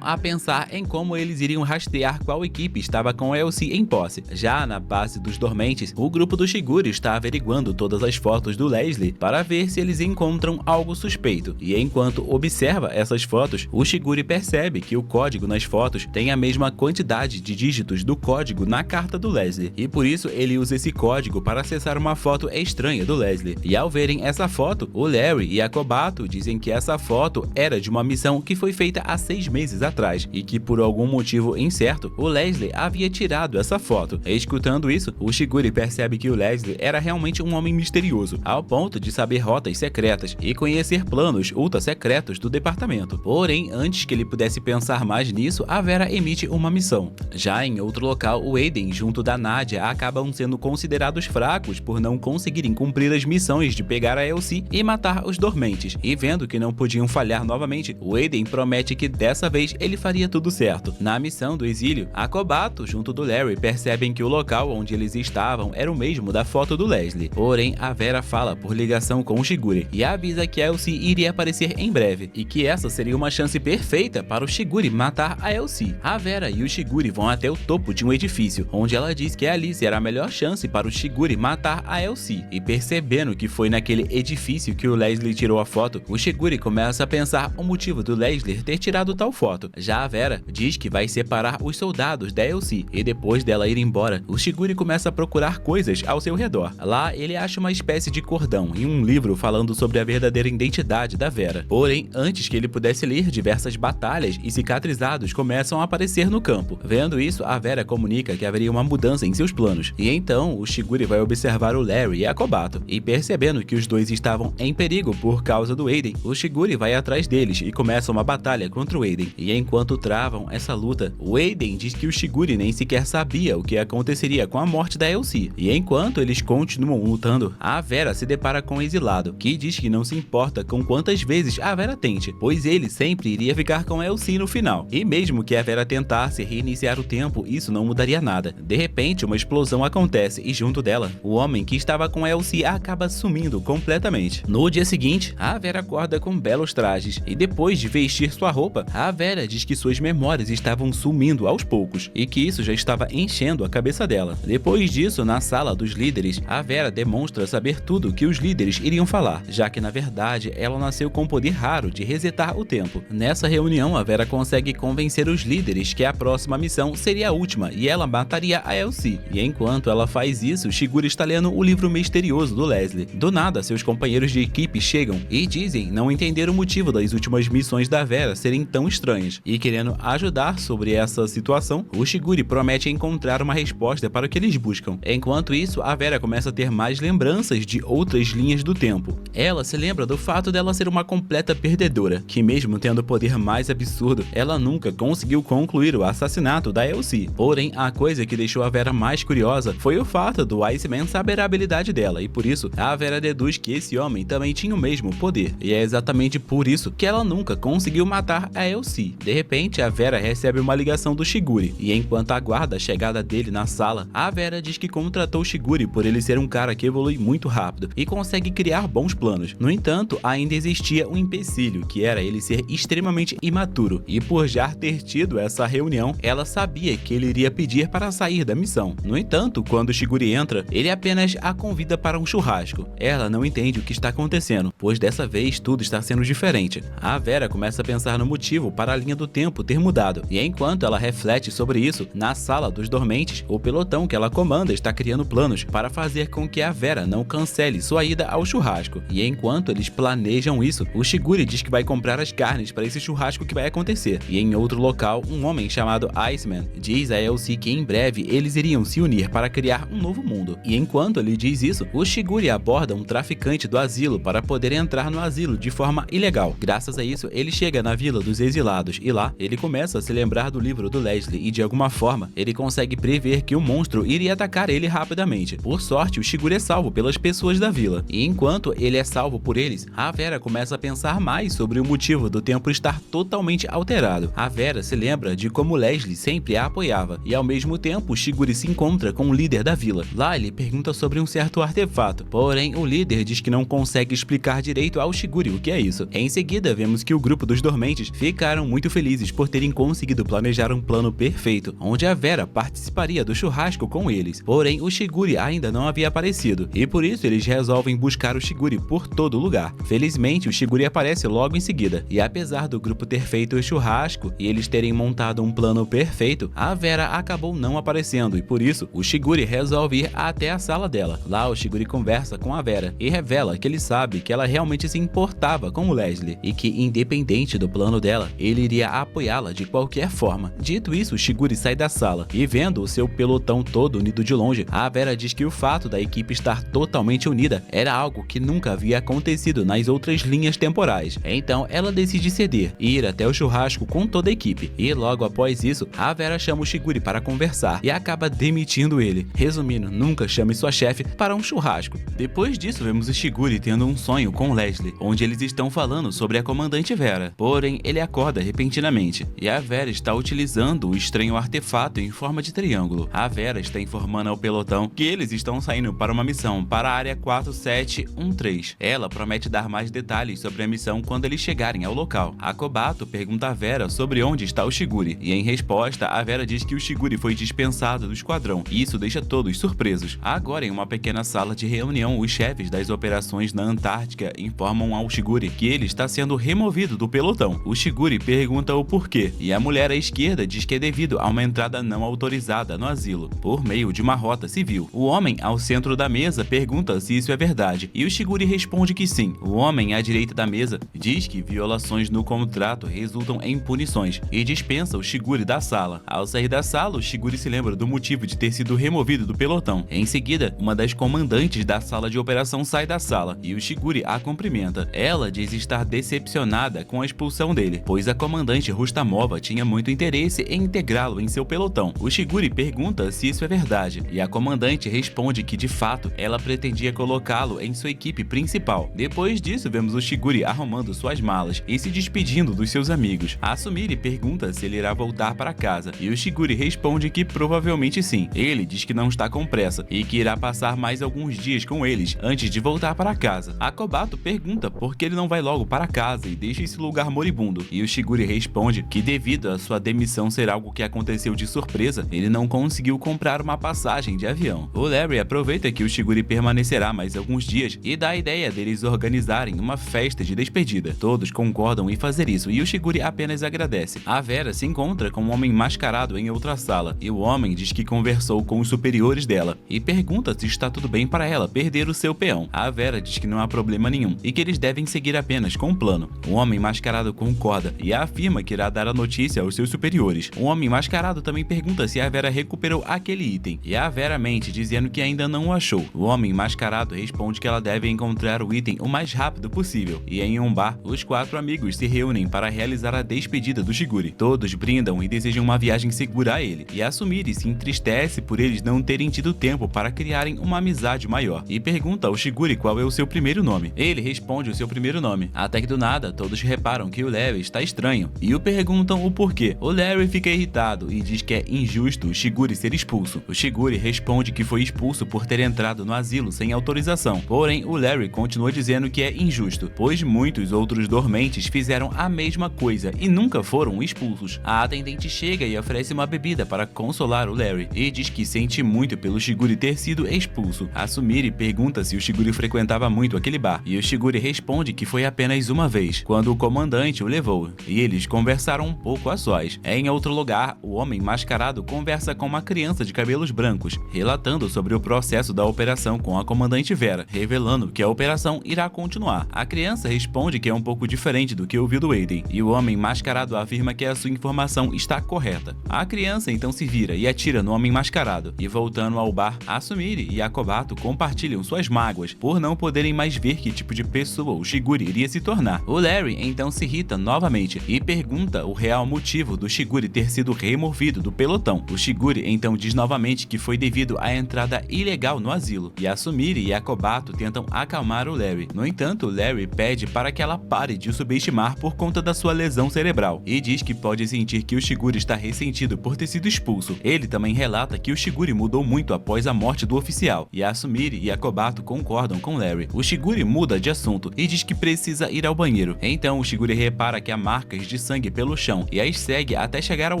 a pensar em como eles iriam rastrear qual equipe estava com a Elsie em posse. Já na base dos dormentes, o grupo do Shiguri está averiguando todas as fotos do Leslie para ver se eles encontram algo suspeito, e enquanto observa essas fotos, o Shiguri percebe que o código nas fotos tem a mesma quantidade de dígitos do código na carta do Leslie, e por isso ele usa esse código para acessar uma foto estranha do Leslie. E ao verem essa foto, o Larry e a Kobato dizem que essa foto era de uma missão que foi feita há 6 meses atrás, e que por algum motivo incerto, o Leslie havia tirado essa foto. Escutando isso, o Shiguri percebe que o Leslie era realmente um homem misterioso, ao ponto de saber rotas secretas e conhecer planos ultra secretos do departamento. Porém, antes que ele pudesse pensar mais nisso, a Vera emite uma missão. Já em outro local, o Aiden junto da Nadia acabam sendo considerados fracos por não conseguirem cumprir as missões de pegar a Elsie e matar os dormentes, e vendo que não podiam falhar novamente, o Aiden promete que dessa vez ele faria tudo certo. Na missão do exílio, a Kobato junto do Larry percebem que o local onde eles estavam era o mesmo da foto do Leslie. Porém, a Vera fala por ligação com o Shiguri e avisa que a Elsie iria aparecer em breve, e que essa seria uma chance perfeita para o Shiguri matar a Elsie. A Vera e o Shiguri vão até o topo de um edifício, onde ela diz que ali será a melhor chance para o Shiguri matar a Elsie, e percebendo que foi naquele edifício que o Leslie tirou a foto, o Shiguri começa a pensar o motivo do Leslie ter tirado tal foto. Já a Vera diz que vai separar os soldados da Elsie, e depois dela ir embora, o Shiguri começa a procurar coisas ao seu redor. Lá, ele acha uma espécie de cordão e um livro falando sobre a verdadeira identidade da Vera. Porém, antes que ele pudesse ler, diversas batalhas e cicatrizados começam a aparecer no campo. Vendo isso, a Vera comunica que haveria uma mudança em seus planos, e então o Shiguri vai observar o Larry e a Kobato, e percebendo que os dois estavam em perigo por causa do Aiden, o Shiguri vai atrás deles e começa uma batalha contra o Aiden. E enquanto travam essa luta, o Aiden diz que o Shiguri nem sequer sabia o que aconteceria com a morte da Elsie, e enquanto eles continuam lutando, a Vera se depara com o exilado, que diz que não se importa com quantas vezes a Vera tente, pois ele sempre iria ficar com a Elsie no final, e mesmo que a Vera tentasse reiniciar o tempo, isso não mudaria nada. De repente, uma explosão acontece e junto dela, o homem que estava com a Elsie acaba sumindo completamente. No dia seguinte, a Vera acorda com belos trajes, e depois de vestir sua roupa, a Vera diz que suas memórias estavam sumindo aos poucos, e que isso já estava enchendo a cabeça dela. Depois disso, na sala dos líderes, a Vera demonstra saber tudo que os líderes iriam falar, já que na verdade ela nasceu com o poder raro de resetar o tempo. Nessa reunião, a Vera consegue convencer os líderes que a próxima missão seria a última e ela mataria a Elsie. E enquanto ela faz isso, Shiguri está lendo o livro misterioso do Leslie. Do nada, seus companheiros de equipe chegam e dizem não entender o motivo das últimas missões da Vera serem tão estranhas. E querendo ajudar sobre essa situação, o Shiguri promete encontrar uma resposta para o que eles buscam. Enquanto isso, a Vera começa a ter mais lembranças de outras linhas do tempo. Ela se lembra do fato dela ser uma completa perdedora, que mesmo tendo o poder mais absurdo, ela nunca conseguiu concluir o assassinato da Elsie. Porém, a coisa que deixou a Vera mais curiosa foi o fato do Iceman saber a habilidade dela, e por isso, a Vera deduz que esse homem também tinha o mesmo poder, e é exatamente por isso que ela nunca conseguiu matar a Elsie. De repente, a Vera recebe uma ligação do Shiguri, e enquanto aguarda a chegada dele na sala, a Vera diz que contratou o Shiguri por ele ser um cara que evolui muito rápido e consegue criar bons planos. No entanto, ainda existia um empecilho, que era ele ser extremamente imaturo, e por já ter tido essa reunião, ela sabia que ele iria pedir para sair da missão. No entanto, quando o Shiguri entra, ele apenas a convida para um churrasco. Ela não entende o que está acontecendo, pois dessa vez tudo está sendo diferente. A Vera começa a pensar no motivo para a linha do tempo ter mudado, e enquanto ela reflete sobre isso, na sala dos dormentes, o pelotão que ela comanda está criando planos para fazer com que a Vera não cancele sua ida ao churrasco. E enquanto eles planejam isso, o Shiguri diz que vai comprar as carnes para esse churrasco que vai acontecer. E em outro local, um homem chamado Iceman diz a Elsie que em breve eles iriam se unir para criar um novo mundo. E enquanto ele diz isso, o Shiguri aborda um traficante do asilo para poder entrar no asilo de forma ilegal. Graças a isso, ele chega na Vila dos Exilados e lá ele começa a se lembrar do livro do Leslie e de alguma forma ele consegue prever que o monstro iria atacar ele rapidamente. Por sorte, o Shiguri é salvo pelas pessoas da vila. E enquanto ele é salvo por eles, a Vera começa a pensar mais sobre o motivo do templo estar totalmente alterado. A Vera se lembra de como Leslie sempre a apoiava e ao mesmo tempo o Shiguri se encontra com o líder da vila. Lá ele pergunta sobre um certo artefato, porém o líder diz que não consegue explicar direito ao Shiguri o que é isso. Em seguida vemos que o grupo dos dormentes ficaram muito felizes por terem conseguido planejar um plano perfeito, onde a Vera participaria do churrasco com eles. Porém o Shiguri ainda não havia aparecido e por isso eles resolvem buscar o Shiguri por todo lugar. Felizmente o Shiguri aparece logo em seguida e apesar do grupo ter feito o churrasco e eles terem montado um plano perfeito, a Vera acabou não aparecendo e por isso o Shiguri resolve ir até a sala dela. Lá o Shiguri conversa com a Vera e revela que ele sabe que ela realmente se importava com o Leslie e que independente do plano dela, ele iria apoiá-la de qualquer forma. Dito isso, o Shiguri sai da sala e vendo o seu pelotão todo unido de longe, a Vera diz que o fato da equipe estar totalmente unida era algo que nunca havia acontecido nas outras linhas temporais. Então ela decide ceder e ir até o churrasco com toda a equipe. E logo após isso, a Vera chama o Shiguri para conversar e acaba demitindo ele. Resumindo, nunca chame sua chefe para um churrasco. Depois disso, vemos o Shiguri tendo um sonho com Leslie, onde eles estão falando sobre a comandante Vera. Porém, ele acorda repentinamente e a Vera está utilizando o estranho artefato em forma de triângulo. A Vera está informando ao pelotão que eles estão saindo para uma missão para a área 4713. Ela promete dar mais detalhes sobre a missão quando eles chegarem ao local. A Kobato pergunta a Vera sobre onde está o Shiguri e em resposta, a Vera diz que o Shiguri foi dispensado do esquadrão e isso deixa todos surpresos. Agora, em uma pequena sala de reunião, os chefes das operações na Antártica informam ao Shiguri que ele está sendo removido do pelotão. O Shiguri pergunta o porquê e a mulher à esquerda diz que é devido a uma entrada não autorizada no asilo, por meio de uma rota civil. O homem ao centro da mesa pergunta se isso é verdade e o Shiguri responde que sim. O homem à direita da mesa diz que violações no contrato resultam em punições e dispensa o Shiguri da sala. Ao sair da sala, o Shiguri se lembra do motivo de ter sido removido do pelotão. Em seguida, uma das comandantes da sala de operação sai da sala e o Shiguri a cumprimenta. Ela diz estar decepcionada com a expulsão dele, pois a comandante Rustamova tinha muito interesse em integrá-lo em seu pelotão. O Shiguri pergunta se isso é verdade e a comandante responde que de fato ela pretendia colocá-lo em sua equipe principal. Depois disso, vemos o Shiguri arrumando suas malas e se despedindo dos seus amigos. A Sumire pergunta se ele irá voltar para casa e o Shiguri responde que provavelmente sim. Ele diz que não está com pressa e que irá passar mais alguns dias com eles antes de voltar para casa. A Kobato pergunta por que ele não vai logo para casa e deixa esse lugar moribundo e o Shiguri responde que devido a sua demissão ser algo que aconteceu de surpresa, ele não conseguiu comprar uma passagem de avião. O Larry aproveita que o Shiguri permanecerá mais alguns dias e dá a ideia deles organizarem uma festa de despedida. Todos concordam em fazer isso e o Shiguri apenas agradece. A Vera se encontra com um homem mascarado em outra sala e o homem diz que conversou com os superiores dela e pergunta se está tudo bem para ela perder o seu peão. A Vera diz que não há problema nenhum e que eles devem seguir apenas com o plano. O homem mascarado concorda e afirma que irá dar a notícia aos seus superiores. O homem mascarado também pergunta se a Vera recuperou aquele item e a Vera mente dizendo que ainda não o achou. O homem mascarado responde que ela deve encontrar o item o mais rápido possível e em um bar, os 4 amigos se reúnem para realizar a despedida do Shiguri. Todos brindam e desejam uma viagem segura a ele e a Sumire se entristece por eles não terem tido tempo para criarem uma amizade maior e pergunta ao Shiguri qual é o seu primeiro nome. Ele responde o seu primeiro nome, até que do nada todos reparam que o Larry está estranho e o perguntam o porquê. O Larry fica irritado e diz que é injusto o Shiguri ser expulso. O Shiguri responde que foi expulso por ter entrado no asilo sem autorização, porém o Larry continua dizendo que é injusto, pois muitos outros dormentes fizeram a mesma coisa e nunca foram expulsos. A atendente chega e oferece uma bebida para consolar o Larry e diz que sente muito pelo Shiguri ter sido expulso. A Sumire pergunta se o Shiguri frequentava muito aquele bar e o Shiguri responde que foi apenas uma vez, quando o comandante o levou, e eles conversaram um pouco a sós. Em outro lugar, o homem mascarado conversa com uma criança de cabelos brancos, relatando sobre o processo da operação com a comandante Vera, revelando que a operação irá continuar. A criança responde que é um pouco diferente do que ouviu do Aiden, e o homem mascarado afirma que a sua informação está correta. A criança então se vira e atira no homem mascarado. E voltando ao bar, a Sumire e a Kobato compartilham suas mágoas por não poderem mais ver que tipo de pessoa o Shiguri iria se tornar. O Larry então se irrita novamente e pergunta o real motivo do Shiguri ter sido removido do pelotão. O Shiguri então diz novamente que foi devido à entrada ilegal no asilo, e a Sumire e a Kobato tentam acalmar o Larry. No entanto, o Larry pede para que ela pare de o subestimar por conta da sua lesão cerebral e diz que pode sentir que o Shiguri está ressentido por ter sido expulso. Ele também relata que o Shiguri mudou muito após a morte do oficial, e a Sumire e a Kobato concordam com Larry. O Shiguri muda de assunto e diz que precisa ir ao banheiro. Então o Shiguri repara que há marcas de sangue pelo chão e as segue até chegar ao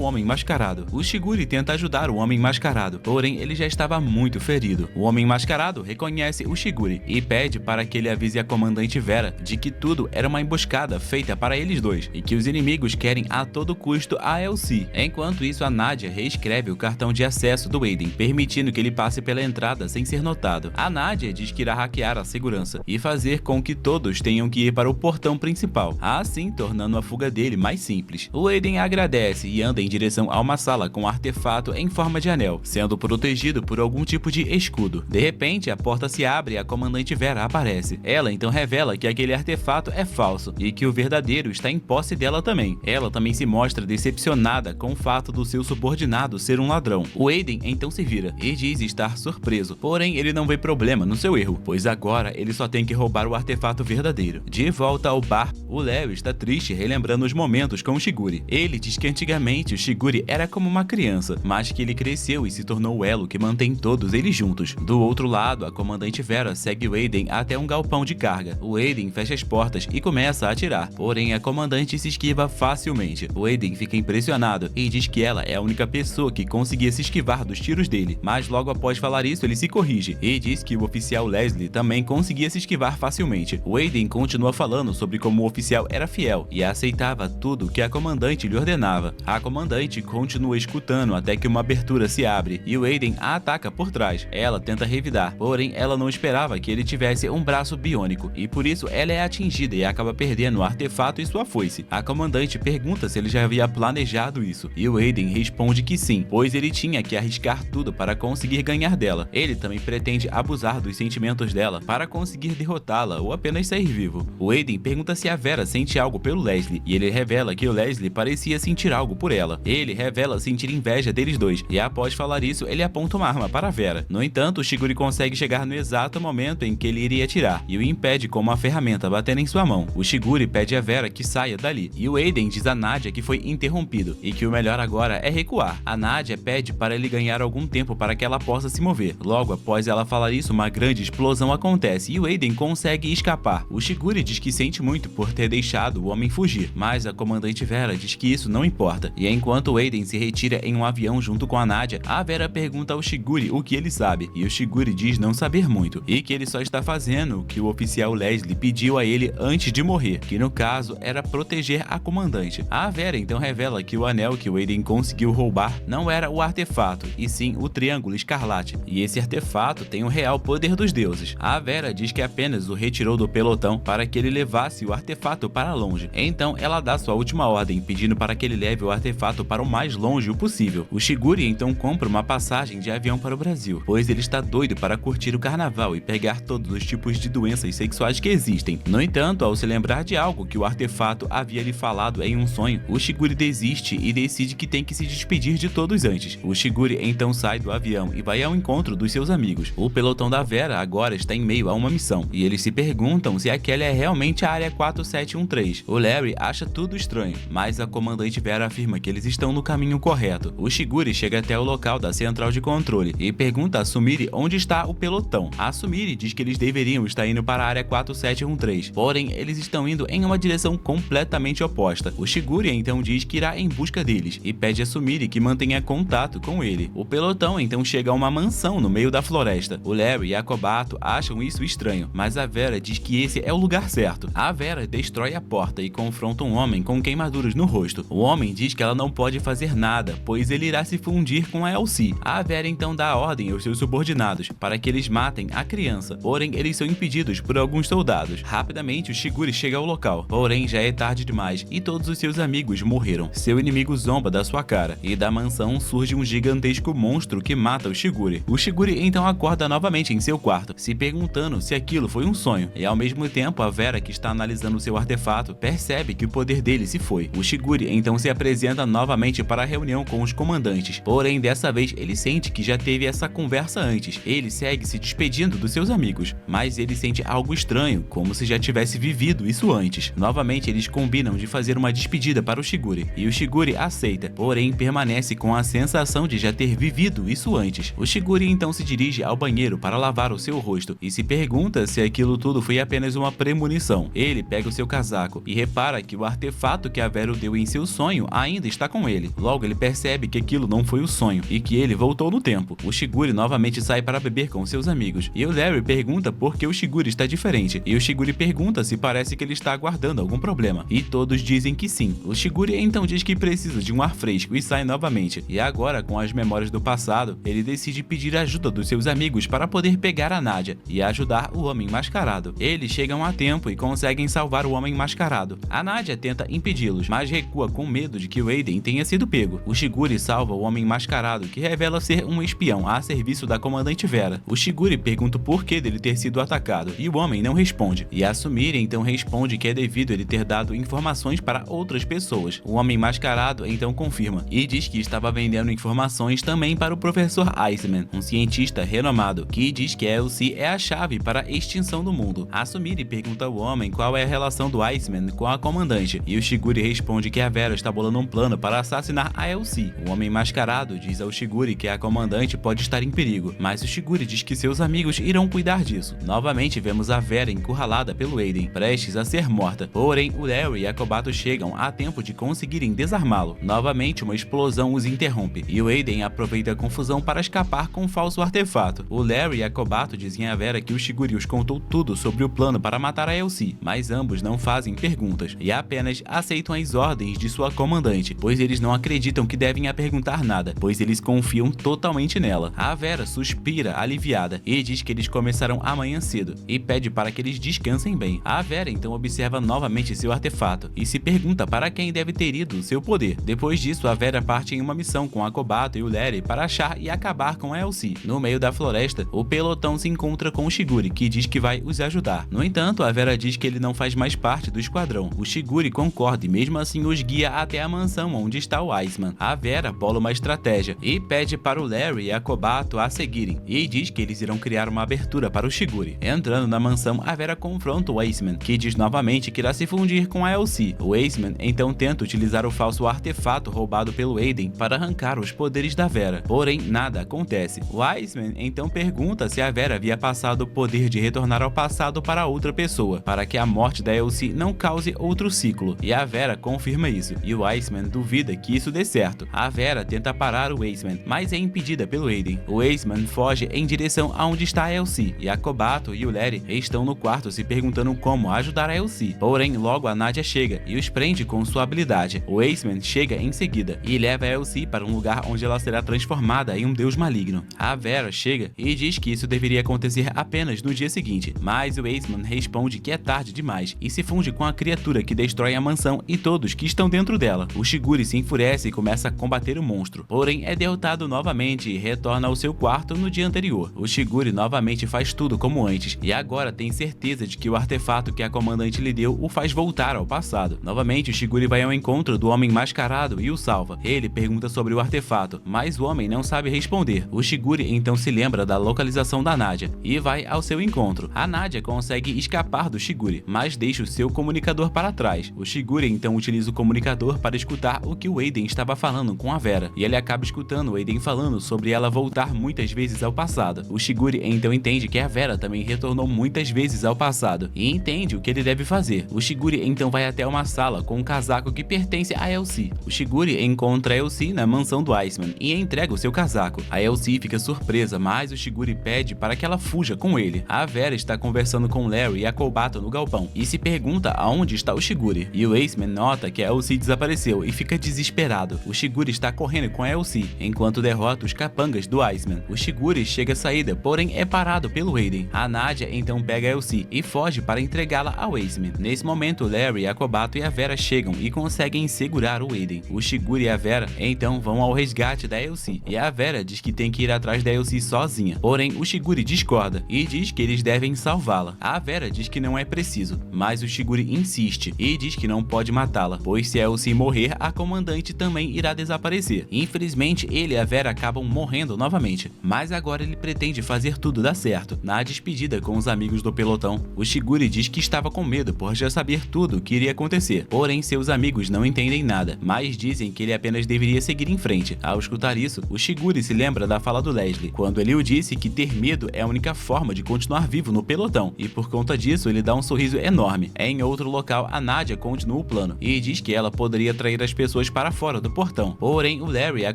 homem mascarado. O Shiguri tenta ajudar o homem mascarado, porém ele já estava muito ferido. O homem mascarado reconhece o Shiguri e pede para que ele avise a comandante Vera de que tudo era uma emboscada feita para eles dois e que os inimigos querem a todo custo a Elsie. Enquanto isso, a Nadia reescreve o cartão de acesso do Aiden, permitindo que ele passe pela entrada sem ser notado. A Nadia diz que irá hackear a segurança e fazer com que todos tenham que ir para o portão principal, assim tornando a fuga dele mais simples. O Aiden agradece e anda em direção a uma sala com um artefato em forma de anel, sendo protegido por algum tipo de escudo. De repente, a porta se abre e a comandante Vera aparece. Ela então revela que aquele artefato é falso e que o verdadeiro está em posse dela também. Ela também se mostra decepcionada com o fato do seu subordinado ser um ladrão. O Aiden então se vira e diz estar surpreso, porém ele não vê problema no seu erro, pois agora ele só tem que roubar o artefato verdadeiro. De volta ao bar, o Larry está triste relembrando os momentos com o Shiguri. Ele diz que antigamente o Shiguri era como uma criança, mas que ele cresceu e se tornou o elo que mantém todos eles juntos. Do outro lado, a comandante Vera segue o Aiden até um galpão de carga. O Aiden fecha as portas e começa a atirar, porém a comandante se esquiva facilmente. O Aiden fica impressionado e diz que ela é a única pessoa que conseguia se esquivar dos tiros dele, mas logo após falar isso ele se corrige e diz que o oficial Leslie também conseguia se esquivar facilmente. O Aiden continua falando sobre como o oficial era fiel e aceitava tudo que a comandante lhe ordenava. A comandante continua escutando até que uma abertura se abre e o Aiden a ataca por trás. Ela tenta revidar, porém ela não esperava que ele tivesse um braço biônico e por isso ela é atingida e acaba perdendo o artefato e sua foice. A comandante pergunta se ele já havia planejado isso e o Aiden responde que sim, pois ele tinha que arriscar tudo para conseguir ganhar dela. Ele também pretende abusar dos sentimentos dela para conseguir derrotá-la ou apenas sair vivo. O Aiden pergunta se a Vera sente algo pelo Leslie e ele revela que o Leslie parecia sentir algo por ela. Ele revela sentir inveja deles dois e após falar isso ele aponta uma arma para a Vera. No entanto, o Shiguri consegue chegar no exato momento em que ele iria atirar e o impede com uma ferramenta batendo em sua mão. O Shiguri pede a Vera que saia dali e o Aiden diz a Nadia que foi interrompido e que o melhor agora é recuar. A Nadia pede para ele ganhar algum tempo para que ela possa se mover. Logo após ela falar isso, uma grande explosão acontece e o Aiden consegue escapar. O Shiguri diz que sente muito por ter deixado o homem fugir, mas a comandante Vera diz que isso não importa. E enquanto o Aiden se retira em um avião junto com a Nadia, a Vera pergunta ao Shiguri o que ele sabe, e o Shiguri diz não saber muito, e que ele só está fazendo o que o oficial Leslie pediu a ele antes de morrer, que no caso era proteger a comandante. A Vera então revela que o anel que o Aiden conseguiu roubar não era o artefato, e sim o Triângulo Escarlate, e esse artefato tem o real poder dos deuses. A Vera diz que apenas o retirou do pelotão para que ele levasse o artefato para longe. Então ela dá sua última ordem, pedindo para que ele leve o artefato para o mais longe possível. O Shiguri então compra uma passagem de avião para o Brasil, pois ele está doido para curtir o carnaval e pegar todos os tipos de doenças sexuais que existem. No entanto, ao se lembrar de algo que o artefato havia lhe falado em um sonho, o Shiguri desiste e decide que tem que se despedir de todos antes. O Shiguri então sai do avião e vai ao encontro dos seus amigos. O pelotão da Vera agora está em meio a uma missão, e eles se perguntam se aquela é realmente a área 4713. O Larry acha tudo estranho, mas a comandante Vera afirma que eles estão no caminho correto. O Shiguri chega até o local da central de controle e pergunta a Sumire onde está o pelotão. A Sumire diz que eles deveriam estar indo para a área 4713, porém eles estão indo em uma direção completamente oposta. O Shiguri então diz que irá em busca deles e pede a Sumire que mantenha contato com ele. O pelotão então chega a uma mansão no meio da floresta. O Larry e a Kobato acham isso estranho, mas a Vera diz que esse é o lugar certo. A Vera destrói a porta e confronta um homem com queimaduras no rosto. O homem diz que ela não pode fazer nada, pois ele irá se fundir com a Elsie. A Vera então dá a ordem aos seus subordinados para que eles matem a criança, porém eles são impedidos por alguns soldados. Rapidamente o Shiguri chega ao local, porém já é tarde demais e todos os seus amigos morreram. Seu inimigo zomba da sua sua cara, e da mansão surge um gigantesco monstro que mata o Shigure. O Shigure então acorda novamente em seu quarto, se perguntando se aquilo foi um sonho, e ao mesmo tempo a Vera, que está analisando seu artefato, percebe que o poder dele se foi. O Shigure então se apresenta novamente para a reunião com os comandantes, porém dessa vez ele sente que já teve essa conversa antes. Ele segue se despedindo dos seus amigos, mas ele sente algo estranho, como se já tivesse vivido isso antes. Novamente eles combinam de fazer uma despedida para o Shigure, e o Shigure aceita, porém permanece com a sensação de já ter vivido isso antes. O Shigure então se dirige ao banheiro para lavar o seu rosto e se pergunta se aquilo tudo foi apenas uma premonição. Ele pega o seu casaco e repara que o artefato que a Vera deu em seu sonho ainda está com ele. Logo ele percebe que aquilo não foi o sonho e que ele voltou no tempo. O Shigure novamente sai para beber com seus amigos, e o Larry pergunta por que o Shigure está diferente, e o Shigure pergunta se parece que ele está aguardando algum problema, e todos dizem que sim. O Shigure então diz que precisa de um ar fresco e sai novamente, e agora com as memórias do passado, ele decide pedir ajuda dos seus amigos para poder pegar a Nadia e ajudar o Homem Mascarado. Eles chegam a tempo e conseguem salvar o Homem Mascarado. A Nadia tenta impedi-los, mas recua com medo de que o Aiden tenha sido pego. O Shigure salva o Homem Mascarado, que revela ser um espião a serviço da comandante Vera. O Shigure pergunta o porquê dele ter sido atacado, e o homem não responde, e a Sumire então responde que é devido ele ter dado informações para outras pessoas. O Homem Mascarado então confirma e diz que estava vendendo informações também para o Professor Iceman, um cientista renomado, que diz que a Elsie é a chave para a extinção do mundo. A Sumire pergunta ao homem qual é a relação do Iceman com a comandante, e o Shigure responde que a Vera está bolando um plano para assassinar a Elsie. O Homem Mascarado diz ao Shigure que a comandante pode estar em perigo, mas o Shigure diz que seus amigos irão cuidar disso. Novamente vemos a Vera encurralada pelo Aiden, prestes a ser morta, porém o Larry e a Kobato chegam a tempo de conseguirem desarmá-lo. Novamente uma explosão os interrompe, e o Aiden aproveita a confusão para escapar com um falso artefato. O Larry e a Kobato dizem a Vera que o Shigure os contou tudo sobre o plano para matar a Elsie, mas ambos não fazem perguntas, e apenas aceitam as ordens de sua comandante, pois eles não acreditam que devem a perguntar nada, pois eles confiam totalmente nela. A Vera suspira aliviada e diz que eles começarão amanhã cedo, e pede para que eles descansem bem. A Vera então observa novamente seu artefato e se pergunta para quem deve ter ido seu poder. Depois disso, a Vera parte em uma missão com a Kobato e o Larry para achar e acabar com a Elsie. No meio da floresta, o pelotão se encontra com o Shigure, que diz que vai os ajudar. No entanto, a Vera diz que ele não faz mais parte do esquadrão. O Shigure concorda e mesmo assim os guia até a mansão onde está o Iceman. A Vera bola uma estratégia e pede para o Larry e a Kobato a seguirem, e diz que eles irão criar uma abertura para o Shigure. Entrando na mansão, a Vera confronta o Iceman, que diz novamente que irá se fundir com a Elsie. O Iceman então tenta utilizar o falso artefato roubado pelo Aiden para arrancar os poderes da Vera, porém nada acontece. O Iceman então pergunta se a Vera havia passado o poder de retornar ao passado para outra pessoa, para que a morte da Elsie não cause outro ciclo, e a Vera confirma isso, e o Iceman duvida que isso dê certo. A Vera tenta parar o Iceman, mas é impedida pelo Aiden. O Iceman foge em direção aonde está a Elsie, e a Kobato e o Larry estão no quarto se perguntando como ajudar a Elsie, porém logo a Nadia chega e os prende com sua habilidade. O Iceman chega em seguida e leva a Elsie para um lugar onde ela será transformada em um deus maligno. A Vera chega e diz que isso deveria acontecer apenas no dia seguinte, mas o Iceman responde que é tarde demais e se funde com a criatura que destrói a mansão e todos que estão dentro dela. O Shigure se enfurece e começa a combater o monstro, porém é derrotado novamente e retorna ao seu quarto no dia anterior. O Shigure novamente faz tudo como antes e agora tem certeza de que o artefato que a comandante lhe deu o faz voltar ao passado. Novamente o Shigure vai ao encontro do Homem Mascarado e o salva. Ele pergunta sobre o artefato, mas o homem não sabe responder. O Shigure então se lembra da localização da Nadia e vai ao seu encontro. A Nadia consegue escapar do Shigure, mas deixa o seu comunicador para trás. O Shigure então utiliza o comunicador para escutar o que o Aiden estava falando com a Vera, e ele acaba escutando o Aiden falando sobre ela voltar muitas vezes ao passado. O Shigure então entende que a Vera também retornou muitas vezes ao passado e entende o que ele deve fazer. O Shigure então vai até uma sala com um casaco que pertence a Elsie. O Shigure encontra a Elsie na mansão do Iceman e entrega o seu casaco. A Elsie fica surpresa, mas o Shigure pede para que ela fuja com ele. A Vera está conversando com Larry e a Kobato no galpão e se pergunta aonde está o Shigure. E o Iceman nota que a Elsie desapareceu e fica desesperado. O Shigure está correndo com a Elsie, enquanto derrota os capangas do Iceman. O Shigure chega à saída, porém é parado pelo Aiden. A Nadia então pega a Elsie e foge para entregá-la ao Iceman. Nesse momento, Larry, a Kobato e a Vera chegam e conseguem segurar o Aiden. O Shigure Shigure e a Vera então vão ao resgate da Elsie, e a Vera diz que tem que ir atrás da Elsie sozinha. Porém, o Shigure discorda e diz que eles devem salvá-la. A Vera diz que não é preciso, mas o Shigure insiste e diz que não pode matá-la, pois se a Elsie morrer, a comandante também irá desaparecer. Infelizmente, ele e a Vera acabam morrendo novamente, mas agora ele pretende fazer tudo dar certo. Na despedida com os amigos do pelotão, o Shigure diz que estava com medo por já saber tudo o que iria acontecer, porém seus amigos não entendem nada, mas dizem que ele apenas deveria seguir em frente. Ao escutar isso, o Shigure se lembra da fala do Leslie, quando ele o disse que ter medo é a única forma de continuar vivo no pelotão, e por conta disso ele dá um sorriso enorme. Em outro local, a Nadia continua o plano e diz que ela poderia atrair as pessoas para fora do portão, porém o Larry e a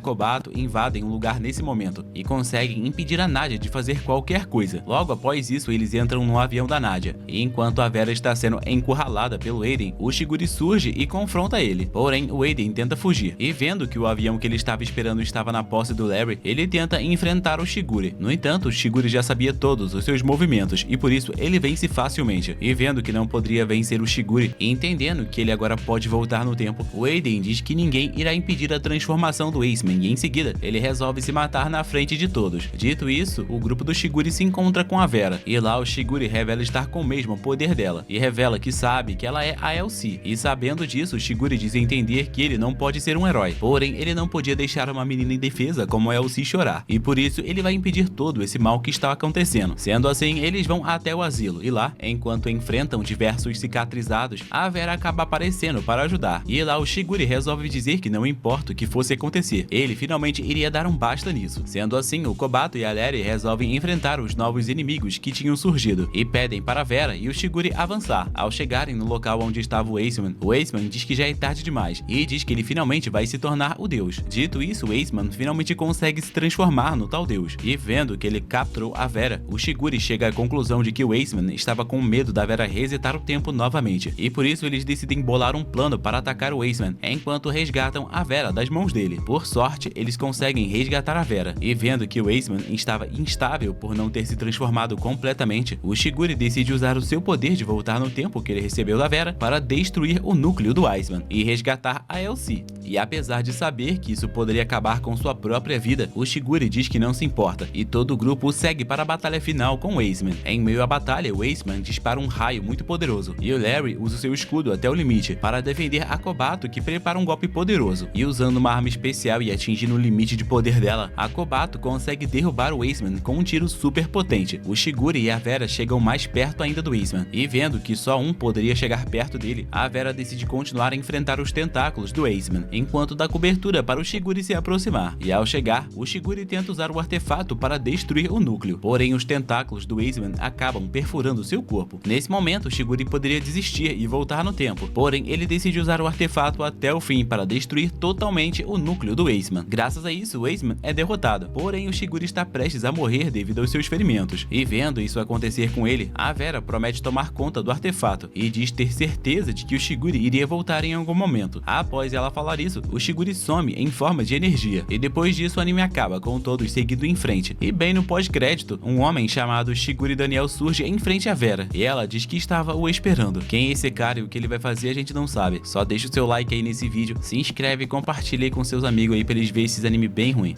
Kobato invadem o lugar nesse momento e conseguem impedir a Nadia de fazer qualquer coisa. Logo após isso, eles entram no avião da Nadia, e enquanto a Vera está sendo encurralada pelo Aiden, o Shigure surge e confronta ele, porém o Aiden tenta fugir, e vendo que o avião que ele estava esperando estava na posse do Larry, ele tenta enfrentar o Shigure. No entanto, o Shigure já sabia todos os seus movimentos e por isso ele vence facilmente, e vendo que não poderia vencer o Shigure e entendendo que ele agora pode voltar no tempo, o Aiden diz que ninguém irá impedir a transformação do Aceman, e em seguida ele resolve se matar na frente de todos. Dito isso, o grupo do Shigure se encontra com a Vera, e lá o Shigure revela estar com o mesmo poder dela, e revela que sabe que ela é a Elsie, e sabendo disso, o Shigure diz entender que ele não pode ser um herói, porém ele não podia deixar uma menina indefesa como a Elsie chorar, e por isso ele vai impedir todo esse mal que está acontecendo. Sendo assim, eles vão até o asilo, e lá, enquanto enfrentam diversos cicatrizados, a Vera acaba aparecendo para ajudar, e lá o Shigure resolve dizer que não importa o que fosse acontecer, ele finalmente iria dar um basta nisso. Sendo assim, o Kobato e a Larry resolvem enfrentar os novos inimigos que tinham surgido, e pedem para a Vera e o Shigure avançar. Ao chegarem no local onde estava o Aceman diz que já é tarde demais, e diz que ele finalmente vai se tornar o deus. Dito isso, o Aceman finalmente consegue se transformar no tal deus, e vendo que ele capturou a Vera, o Shigure chega à conclusão de que o Aceman estava com medo da Vera resetar o tempo novamente, e por isso eles decidem bolar um plano para atacar o Aceman, enquanto resgatam a Vera das mãos dele. Por sorte, eles conseguem resgatar a Vera, e vendo que o Aceman estava instável por não ter se transformado completamente, o Shigure decide usar o seu poder de voltar no tempo que ele recebeu da Vera para destruir o núcleo do Aceman e resgatar a Elsie. E apesar de saber que isso poderia acabar com sua própria vida, o Shigure diz que não se importa, e todo o grupo o segue para a batalha final com o Aceman. Em meio à batalha, o Aceman dispara um raio muito poderoso, e o Larry usa o seu escudo até o limite para defender a Kobato, que prepara um golpe poderoso, e usando uma arma especial e atingindo o limite de poder dela, a Kobato consegue derrubar o Aceman com um tiro super potente. O Shigure e a Vera chegam mais perto ainda do Aceman, e vendo que só um poderia chegar perto dele, a Vera decide continuar a enfrentar os tentáculos do Aceman, enquanto dá cobertura para o Shigure se aproximar, e ao chegar, o Shigure tenta usar o artefato para destruir o núcleo, porém os tentáculos do Aceman acabam perfurando seu corpo. Nesse momento, o Shigure poderia desistir e voltar no tempo, porém ele decide usar o artefato até o fim para destruir totalmente o núcleo do Aceman. Graças a isso, o Aceman é derrotado, porém o Shigure está prestes a morrer devido aos seus ferimentos, e vendo isso acontecer com ele, a Vera promete tomar conta do artefato e diz ter certeza de que o Shigure iria voltar em algum momento. Após ela falar isso, o Shigure some em forma de energia, e depois disso o anime acaba com todos seguindo em frente, e bem no pós-crédito, um homem chamado Shigure Daniel surge em frente a Vera, e ela diz que estava o esperando. Quem é esse cara e o que ele vai fazer a gente não sabe, só deixa o seu like aí nesse vídeo, se inscreve e compartilha aí com seus amigos aí pra eles verem esses anime bem ruim.